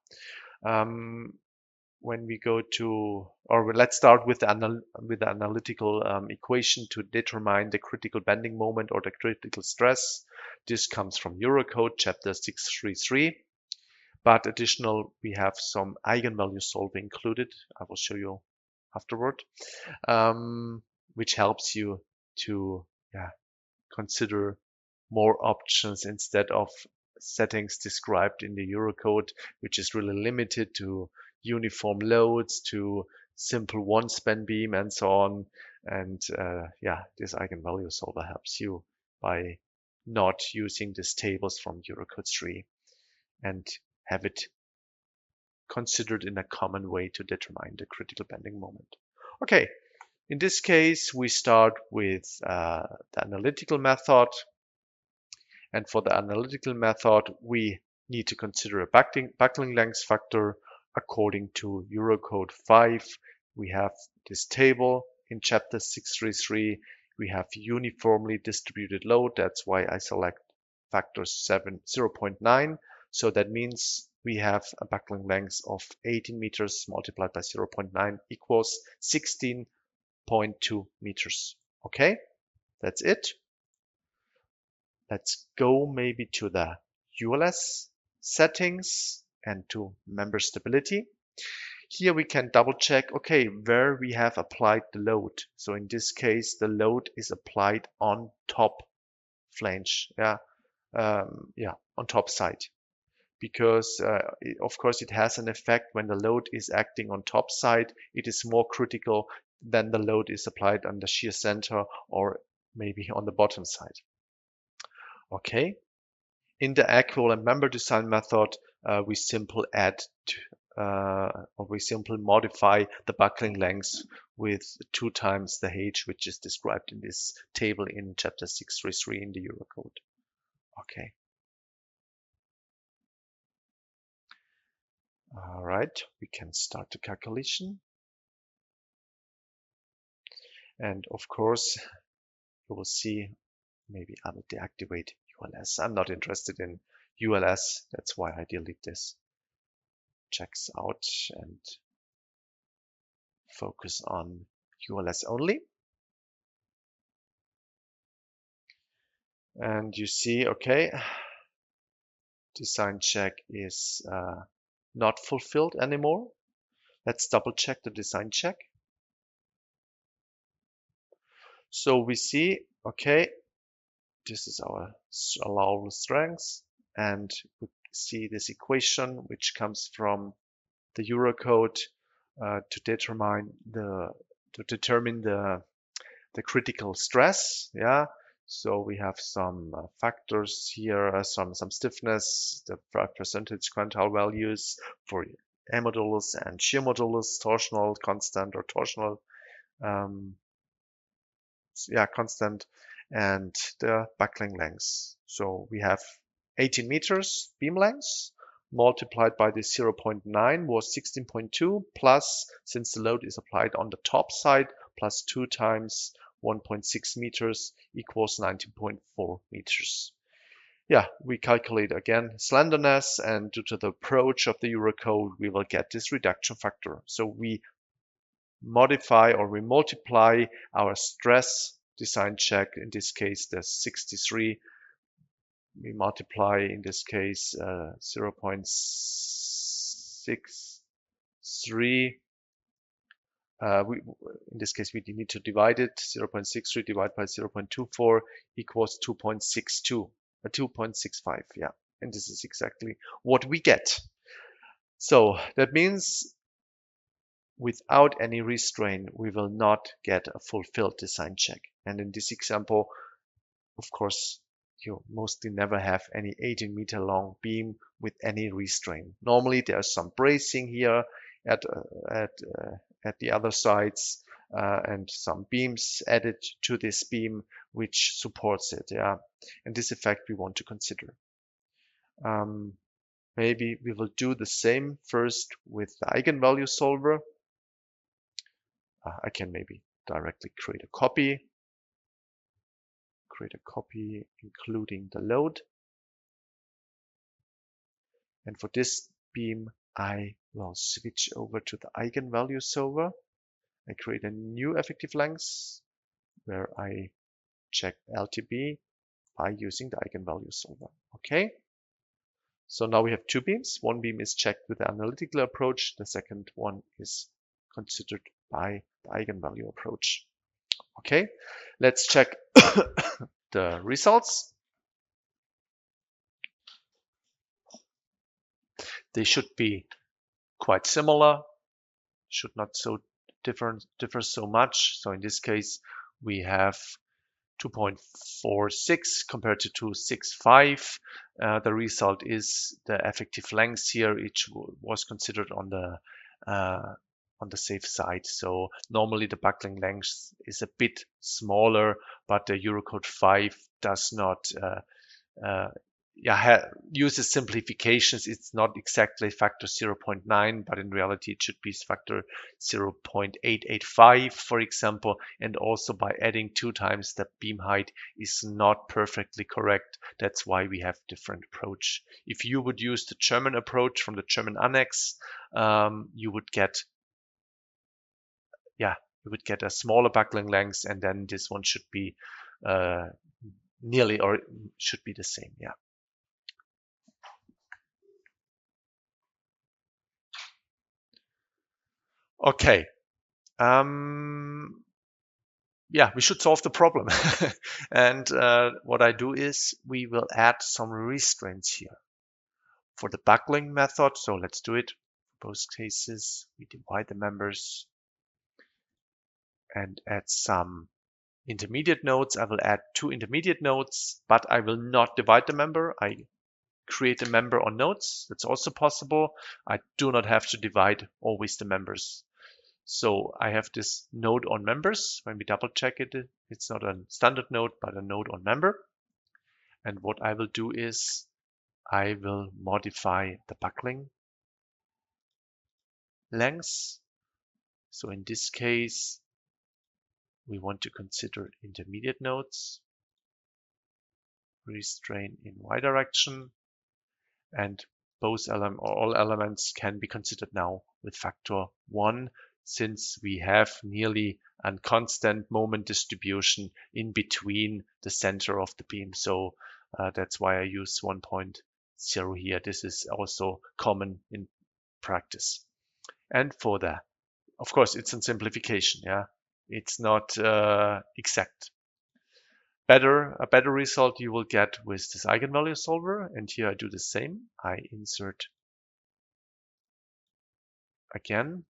When we go to, or let's start with the analytical equation to determine the critical bending moment or the critical stress. This comes from Eurocode chapter 633. But additional, we have some eigenvalue solver included. I will show you afterward, which helps you to consider more options instead of settings described in the Eurocode, which is really limited to uniform loads, to simple one-span beam, and so on. And this eigenvalue solver helps you by not using these tables from Eurocode 3 and have it considered in a common way to determine the critical bending moment. Okay, in this case, we start with the analytical method. And for the analytical method, we need to consider a buckling length factor according to Eurocode 5. We have this table in chapter 633. We have uniformly distributed load. That's why I select factor 0.9. So that means we have a buckling length of 18 meters multiplied by 0.9 equals 16.2 meters. Okay, that's it. Let's go maybe to the ULS settings and to member stability. Here we can double check, okay, where we have applied the load. So in this case, the load is applied on top flange, on top side. Because of course it has an effect when the load is acting on top side. It is more critical than the load is applied on the shear center or maybe on the bottom side. Okay, in the equivalent member design method, we simply modify the buckling length with 2 times the h, which is described in this table in chapter 633 in the Eurocode. Okay. All right, we can start the calculation. And of course, you will see, maybe I will deactivate ULS. I'm not interested in ULS. That's why I delete this. Checks out and focus on ULS only. And you see, okay, design check is not fulfilled anymore. Let's double check the design check. So we see, okay, this is our allowable strength, and we see this equation which comes from the Eurocode to determine the critical stress. Yeah, so we have some factors here, some stiffness, the 5% quantile values for A modulus and shear modulus, torsional constant or torsional constant, and the buckling length. So we have 18 meters beam length multiplied by the 0.9 was 16.2 plus, since the load is applied on the top side, plus 2 times 1.6 meters equals 19.4 meters. Yeah, we calculate again slenderness, and due to the approach of the Eurocode, we will get this reduction factor. So we modify or we multiply our stress design check, in this case the 63, we multiply in this case 0.63. In this case, we need to divide it. 0.63 divided by 0.24 equals 2.62, 2.65. Yeah, and this is exactly what we get. So that means without any restraint, we will not get a fulfilled design check. And in this example, of course, you mostly never have any 18-meter long beam with any restraint. Normally, there's some bracing here at the other sides and some beams added to this beam which supports it. Yeah, and this effect we want to consider. Maybe we will do the same first with the eigenvalue solver. I can maybe directly create a copy including the load. And for this beam, I will switch over to the eigenvalue solver. I create a new effective length where I check LTB by using the eigenvalue solver. Okay. So now we have two beams. One beam is checked with the analytical approach. The second one is considered by the eigenvalue approach. Okay, let's check the results. They should be quite similar, should not so differ so much. So in this case, we have 2.46 compared to 2.65. The result is the effective length here, which was considered on the safe side. So normally the buckling length is a bit smaller, but the Eurocode 5 does not uses simplifications. It's not exactly factor 0.9, but in reality it should be factor 0.885, for example. And also by adding 2 times the beam height is not perfectly correct. That's why we have different approach. If you would use the German approach from the German annex, you would get a smaller buckling length, and then this one should be nearly, or should be the same. Yeah. Okay. We should solve the problem. And what I do is we will add some restraints here for the buckling method. So let's do it. For both cases, we divide the members and add some intermediate nodes. I will add 2 intermediate nodes, but I will not divide the member. I create a member on nodes. That's also possible. I do not have to divide always the members. So I have this node on members. When we double check it, it's not a standard node, but a node on member. And what I will do is I will modify the buckling length. So in this case, we want to consider intermediate nodes, restrain in Y direction, and all elements can be considered now with factor 1, since we have nearly a constant moment distribution in between the center of the beam. So that's why I use 1.0 here. This is also common in practice. And for that, of course, it's a simplification. Yeah, it's not exact. A better result you will get with this eigenvalue solver. And here I do the same. I insert again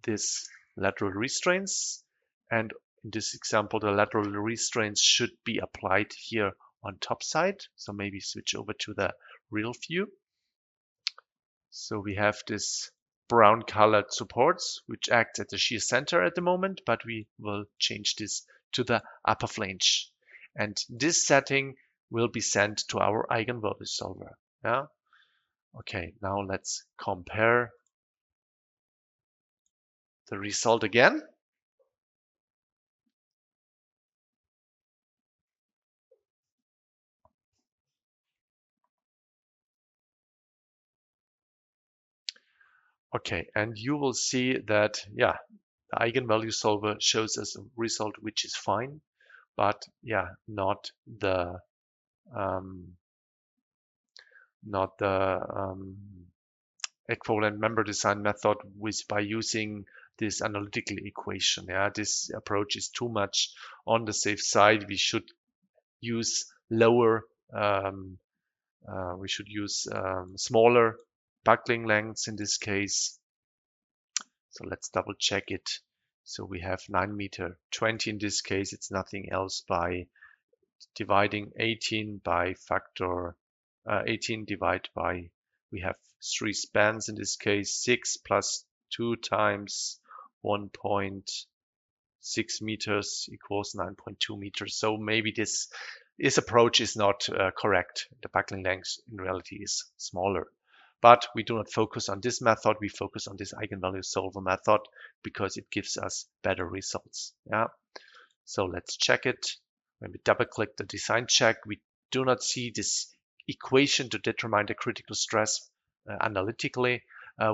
this lateral restraints, and in this example the lateral restraints should be applied here on top side. So maybe switch over to the real view. So we have this brown colored supports which act at the shear center at the moment, but we will change this to the upper flange, and this setting will be sent to our eigenvalue solver. Yeah. Okay, now let's compare the result again. Okay, and you will see that, the eigenvalue solver shows us a result which is fine, but not the not the equivalent member design method by using this analytical equation. Yeah, this approach is too much on the safe side. We should use lower, smaller buckling lengths in this case. So let's double check it. So we have 9 meter 20 in this case. It's nothing else by dividing 18 by factor 18 divided by, we have 3 spans in this case, 6 plus 2 times 1.6 meters equals 9.2 meters. So maybe this approach is not correct. The buckling length in reality is smaller. But we do not focus on this method. We focus on this eigenvalue solver method because it gives us better results. Yeah. So let's check it. When we double click the design check, we do not see this equation to determine the critical stress analytically.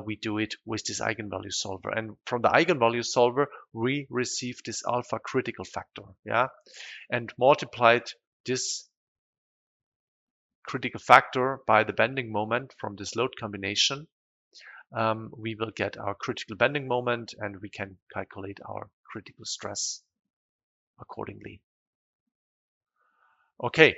We do it with this eigenvalue solver. And from the eigenvalue solver, we receive this alpha critical factor. Yeah. And multiplied this critical factor by the bending moment from this load combination, we will get our critical bending moment, and we can calculate our critical stress accordingly. Okay.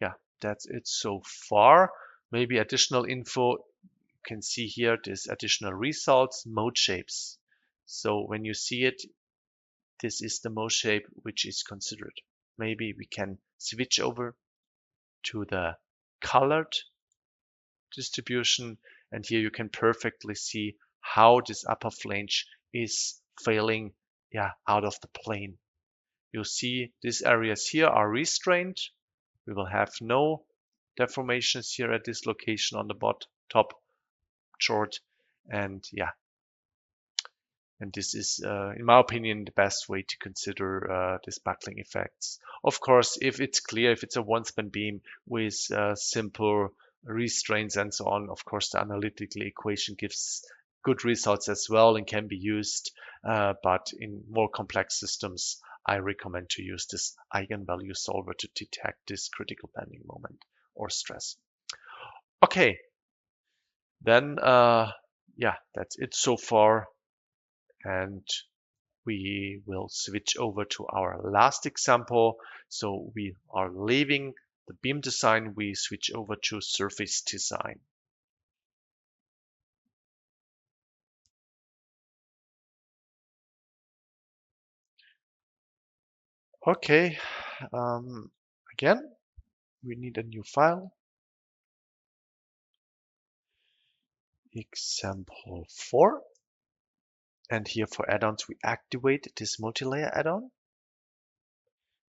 Yeah, that's it so far. Maybe additional info. You can see here this additional results, mode shapes. So when you see it, this is the mode shape which is considered. Maybe we can switch over to the colored distribution, and here you can perfectly see how this upper flange is failing out of the plane. You see these areas here are restrained. We will have no deformations here at this location on the top chord, and and this is, in my opinion, the best way to consider these buckling effects. Of course, if it's clear, if it's a one-span beam with simple restraints and so on, of course, the analytical equation gives good results as well and can be used. But in more complex systems, I recommend to use this eigenvalue solver to detect this critical bending moment or stress. Okay, then that's it so far. And we will switch over to our last example. So we are leaving the beam design, we switch over to surface design. Okay, again, we need a new file. Example 4. And here for add-ons, we activate this multi-layer add-on.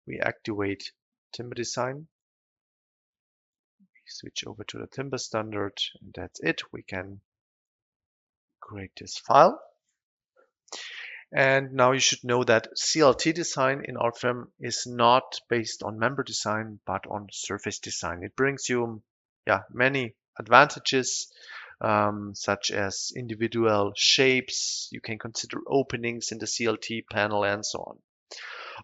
We activate timber design. We switch over to the timber standard, and that's it. We can create this file. And now you should know that CLT design in Rfem is not based on member design, but on surface design. It brings you many advantages, such as individual shapes. You can consider openings in the CLT panel and so on.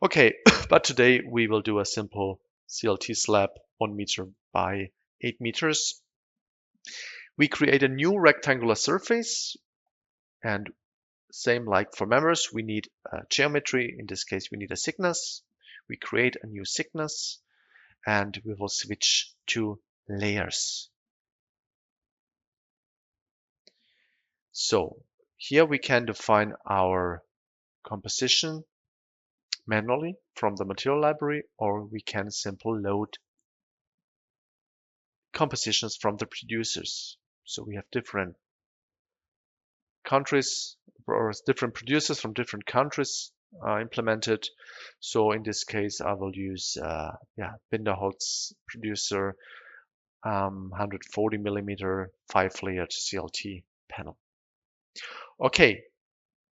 Okay, but today we will do a simple CLT slab 1 meter by 8 meters. We create a new rectangular surface, and same like for members, we need a geometry. In this case, we need a thickness. We create a new thickness, and we will switch to layers. So here we can define our composition manually from the material library, or we can simply load compositions from the producers. So we have different countries or different producers from different countries implemented. So in this case, I will use Binderholz producer 140 millimeter 5-layered CLT panel. Okay,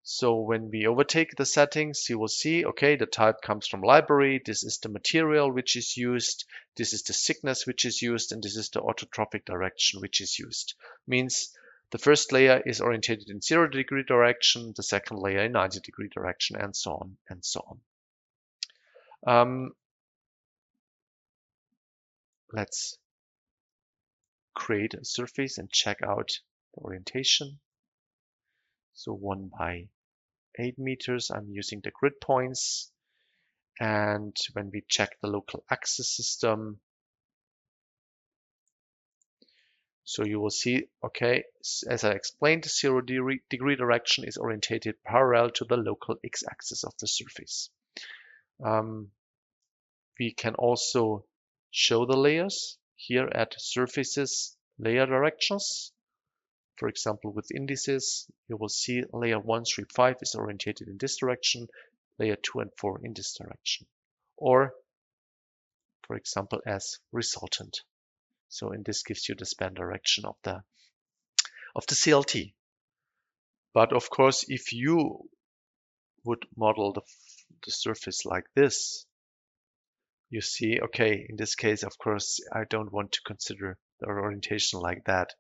so when we overtake the settings, you will see, okay, the type comes from library. This is the material which is used. This is the thickness which is used, and this is the orthotropic direction which is used. Means the first layer is orientated in 0-degree direction, the second layer in 90-degree direction, and so on and so on. let's create a surface and check out the orientation. So 1 by 8 meters, I'm using the grid points. And when we check the local axis system, so you will see, okay, as I explained, the 0 degree direction is orientated parallel to the local x-axis of the surface. We can also show the layers here at surfaces layer directions. For example, with indices, you will see layer 1, 3, 5 is orientated in this direction, layer 2 and 4 in this direction. Or, for example, as resultant. So, and this gives you the span direction of the CLT. But of course, if you would model the surface like this, you see, okay, in this case, of course, I don't want to consider the orientation like that.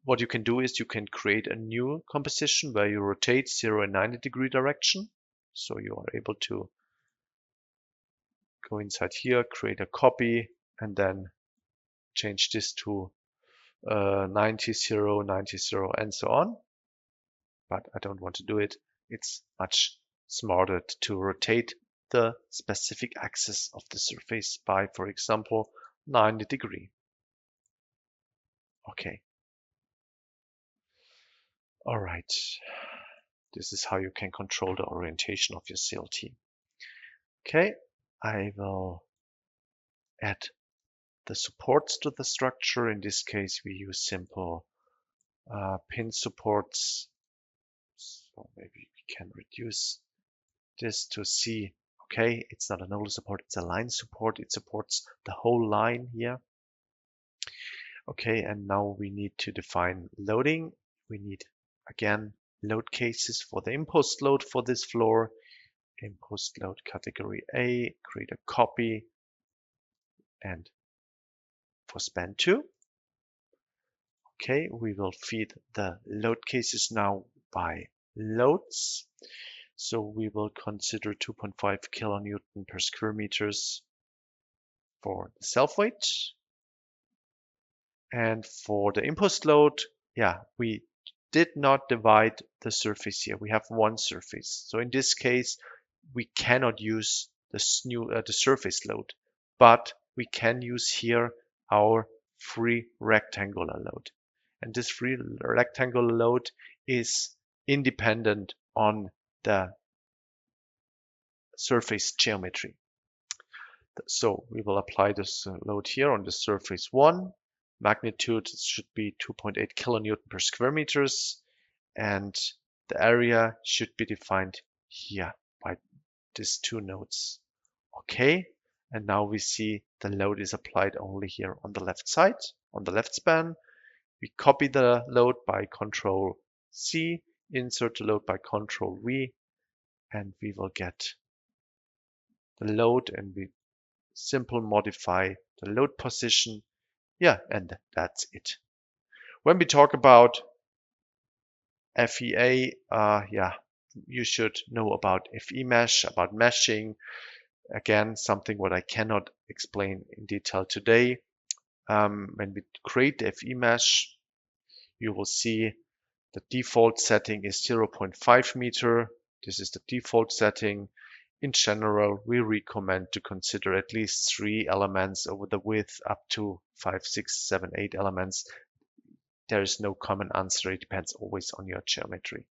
What you can do is you can create a new composition where you rotate 0 and 90 degree direction. So you are able to go inside here, create a copy, and then change this to 90, 0, 90, 0, and so on. But I don't want to do it. It's much smarter to rotate the specific axis of the surface by, for example, 90 degree. Okay. All right. This is how you can control the orientation of your CLT. Okay, I will add the supports to the structure. In this case, we use simple pin supports. So maybe we can reduce this to see, okay, it's not a nodal support, it's a line support. It supports the whole line here. Okay, and now we need to define loading. We need, again, load cases for the impost load for this floor. Impost load category A, create a copy, and for span 2. Okay, we will feed the load cases now by loads. So we will consider 2.5 kilonewton per square meters for the self-weight. And for the impost load, yeah, we did not divide the surface here. We have one surface. So in this case, we cannot use the surface load, but we can use here our free rectangular load. And this free rectangular load is independent on the surface geometry. So we will apply this load here on the surface 1. Magnitude should be 2.8 kilonewton per square meters. And the area should be defined here by these 2 nodes. Okay, and now we see the load is applied only here on the left side, on the left span. We copy the load by Control C, insert the load by Control V, and we will get the load, and we simply modify the load position. Yeah, and that's it. When we talk about FEA, yeah, you should know about FE mesh, about meshing. Again, something what I cannot explain in detail today. When we create the FE mesh, you will see the default setting is 0.5 meter. This is the default setting. In general, we recommend to consider at least 3 elements over the width up to 5, 6, 7, 8 elements. There is no common answer. It depends always on your geometry.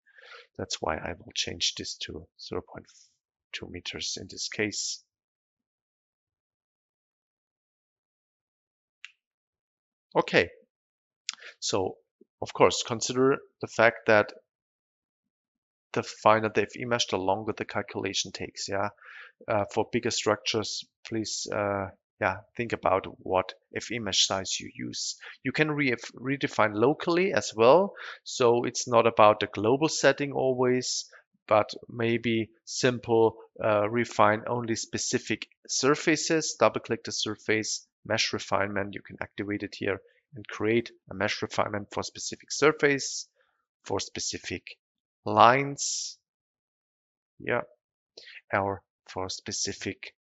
That's why I will change this to 0.2 meters in this case. Okay, so of course, consider the fact that the finer the FE mesh, the longer the calculation takes. Yeah, for bigger structures, please think about what FE mesh size you use. You can redefine locally as well. So it's not about the global setting always, but maybe simple refine only specific surfaces. Double click the surface, mesh refinement. You can activate it here and create a mesh refinement for specific surface, for specific lines, yeah, or for specific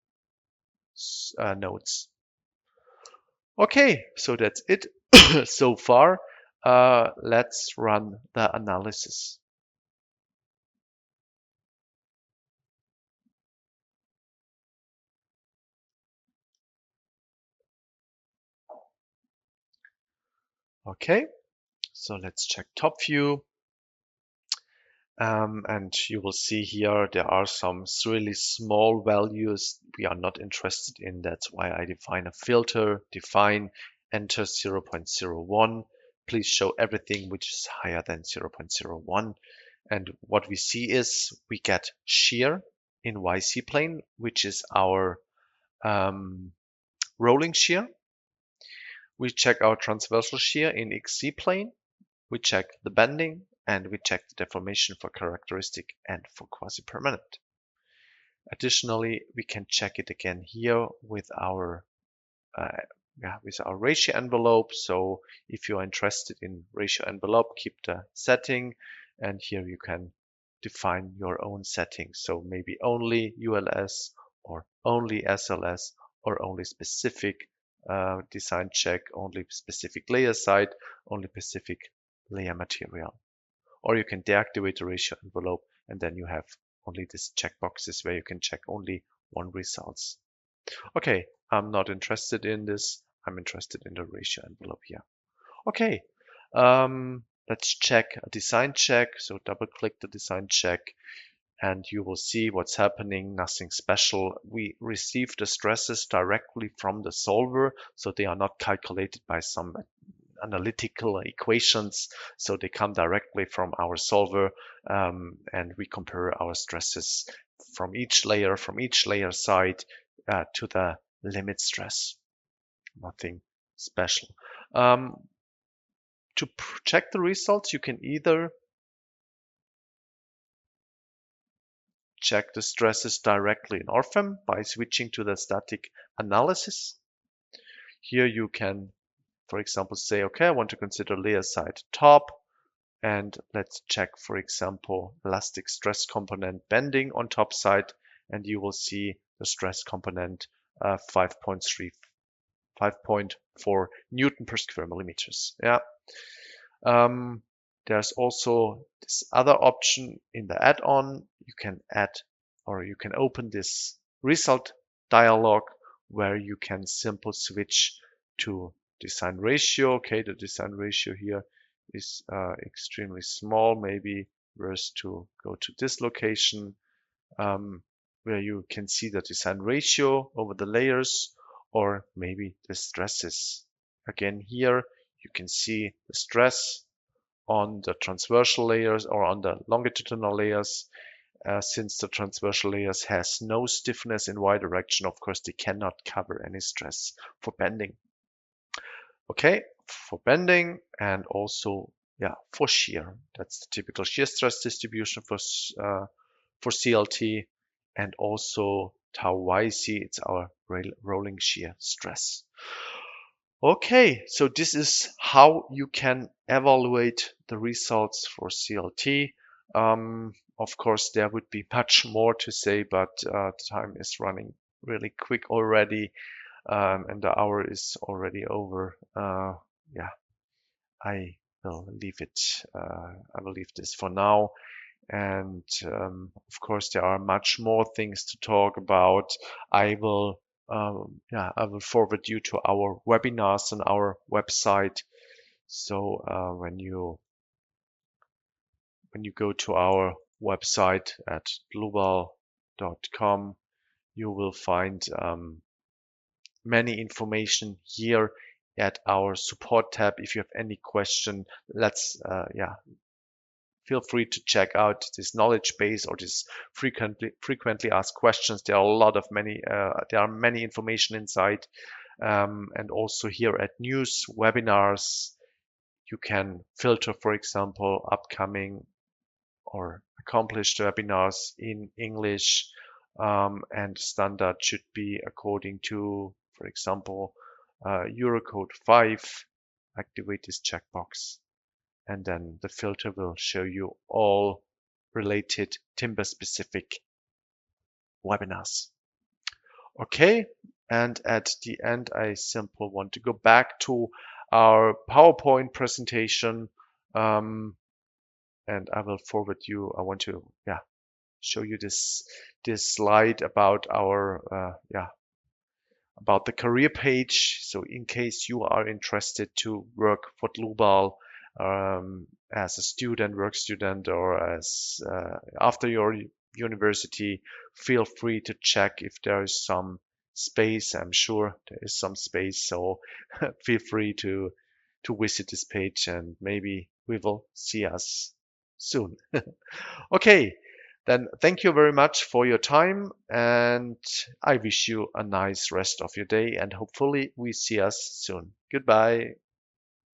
nodes. Okay, so that's it so far. Let's run the analysis. Okay, so let's check top view. And you will see here there are some really small values we are not interested in. That's why I define a filter, define, enter 0.01. Please show everything which is higher than 0.01. And what we see is we get shear in YC plane, which is our rolling shear. We check our transversal shear in XZ plane. We check the bending and we check the deformation for characteristic and for quasi-permanent. Additionally, we can check it again here with our ratio envelope. So if you're interested in ratio envelope, keep the setting, and here you can define your own settings. So maybe only ULS or only SLS or only specific design check, only specific layer site, only specific layer material. Or you can deactivate the ratio envelope and then you have only these checkboxes where you can check only one results. Okay, I'm not interested in this. I'm interested in the ratio envelope here. Okay, let's check a design check. So double click the design check and you will see what's happening. Nothing special. We receive the stresses directly from the solver, so they are not calculated by some analytical equations. So they come directly from our solver, and we compare our stresses from each layer side to the limit stress. Nothing special. To check the results, you can either check the stresses directly in Rfem by switching to the static analysis. Here you can, for example, say, okay, I want to consider layer side top, and let's check, for example, elastic stress component bending on top side, and you will see the stress component 5.4 Newton per square millimeters. Yeah. There's also this other option in the add-on. You can add, or you can open this result dialog where you can simply switch to design ratio. Okay, the design ratio here is extremely small. Maybe worth to go to this location where you can see the design ratio over the layers, or maybe the stresses. Again, here you can see the stress on the transversal layers or on the longitudinal layers. Since the transversal layers has no stiffness in y direction, of course, they cannot cover any stress for bending. Okay, for bending and also for shear. That's the typical shear stress distribution for CLT, and also tau YC, it's our rolling shear stress. Okay, so this is how you can evaluate the results for CLT. Of course, there would be much more to say, but time is running really quick already, and the hour is already over. I will leave it. I will leave this for now. And of course, there are much more things to talk about. I will forward you to our webinars on our website. So when you go to our website at Dlubal.com, you will find many information here at our support tab. If you have any question, feel free to check out this knowledge base or this frequently asked questions. There are many information inside, and also here at news webinars, you can filter, for example, upcoming or accomplished webinars in English, and standard should be according to, for example, Eurocode 5. Activate this checkbox, and then the filter will show you all related timber specific webinars. Okay, And at the end, I simply want to go back to our PowerPoint presentation, and I will forward you. I want to, show you this slide about our, about the career page. So in case you are interested to work for Dlubal as a student, work student, or as after your university, feel free to check if there is some space. I'm sure there is some space, so feel free to visit this page, and maybe we will see us soon. Okay, then thank you very much for your time, and I wish you a nice rest of your day, and hopefully we see us soon. Goodbye.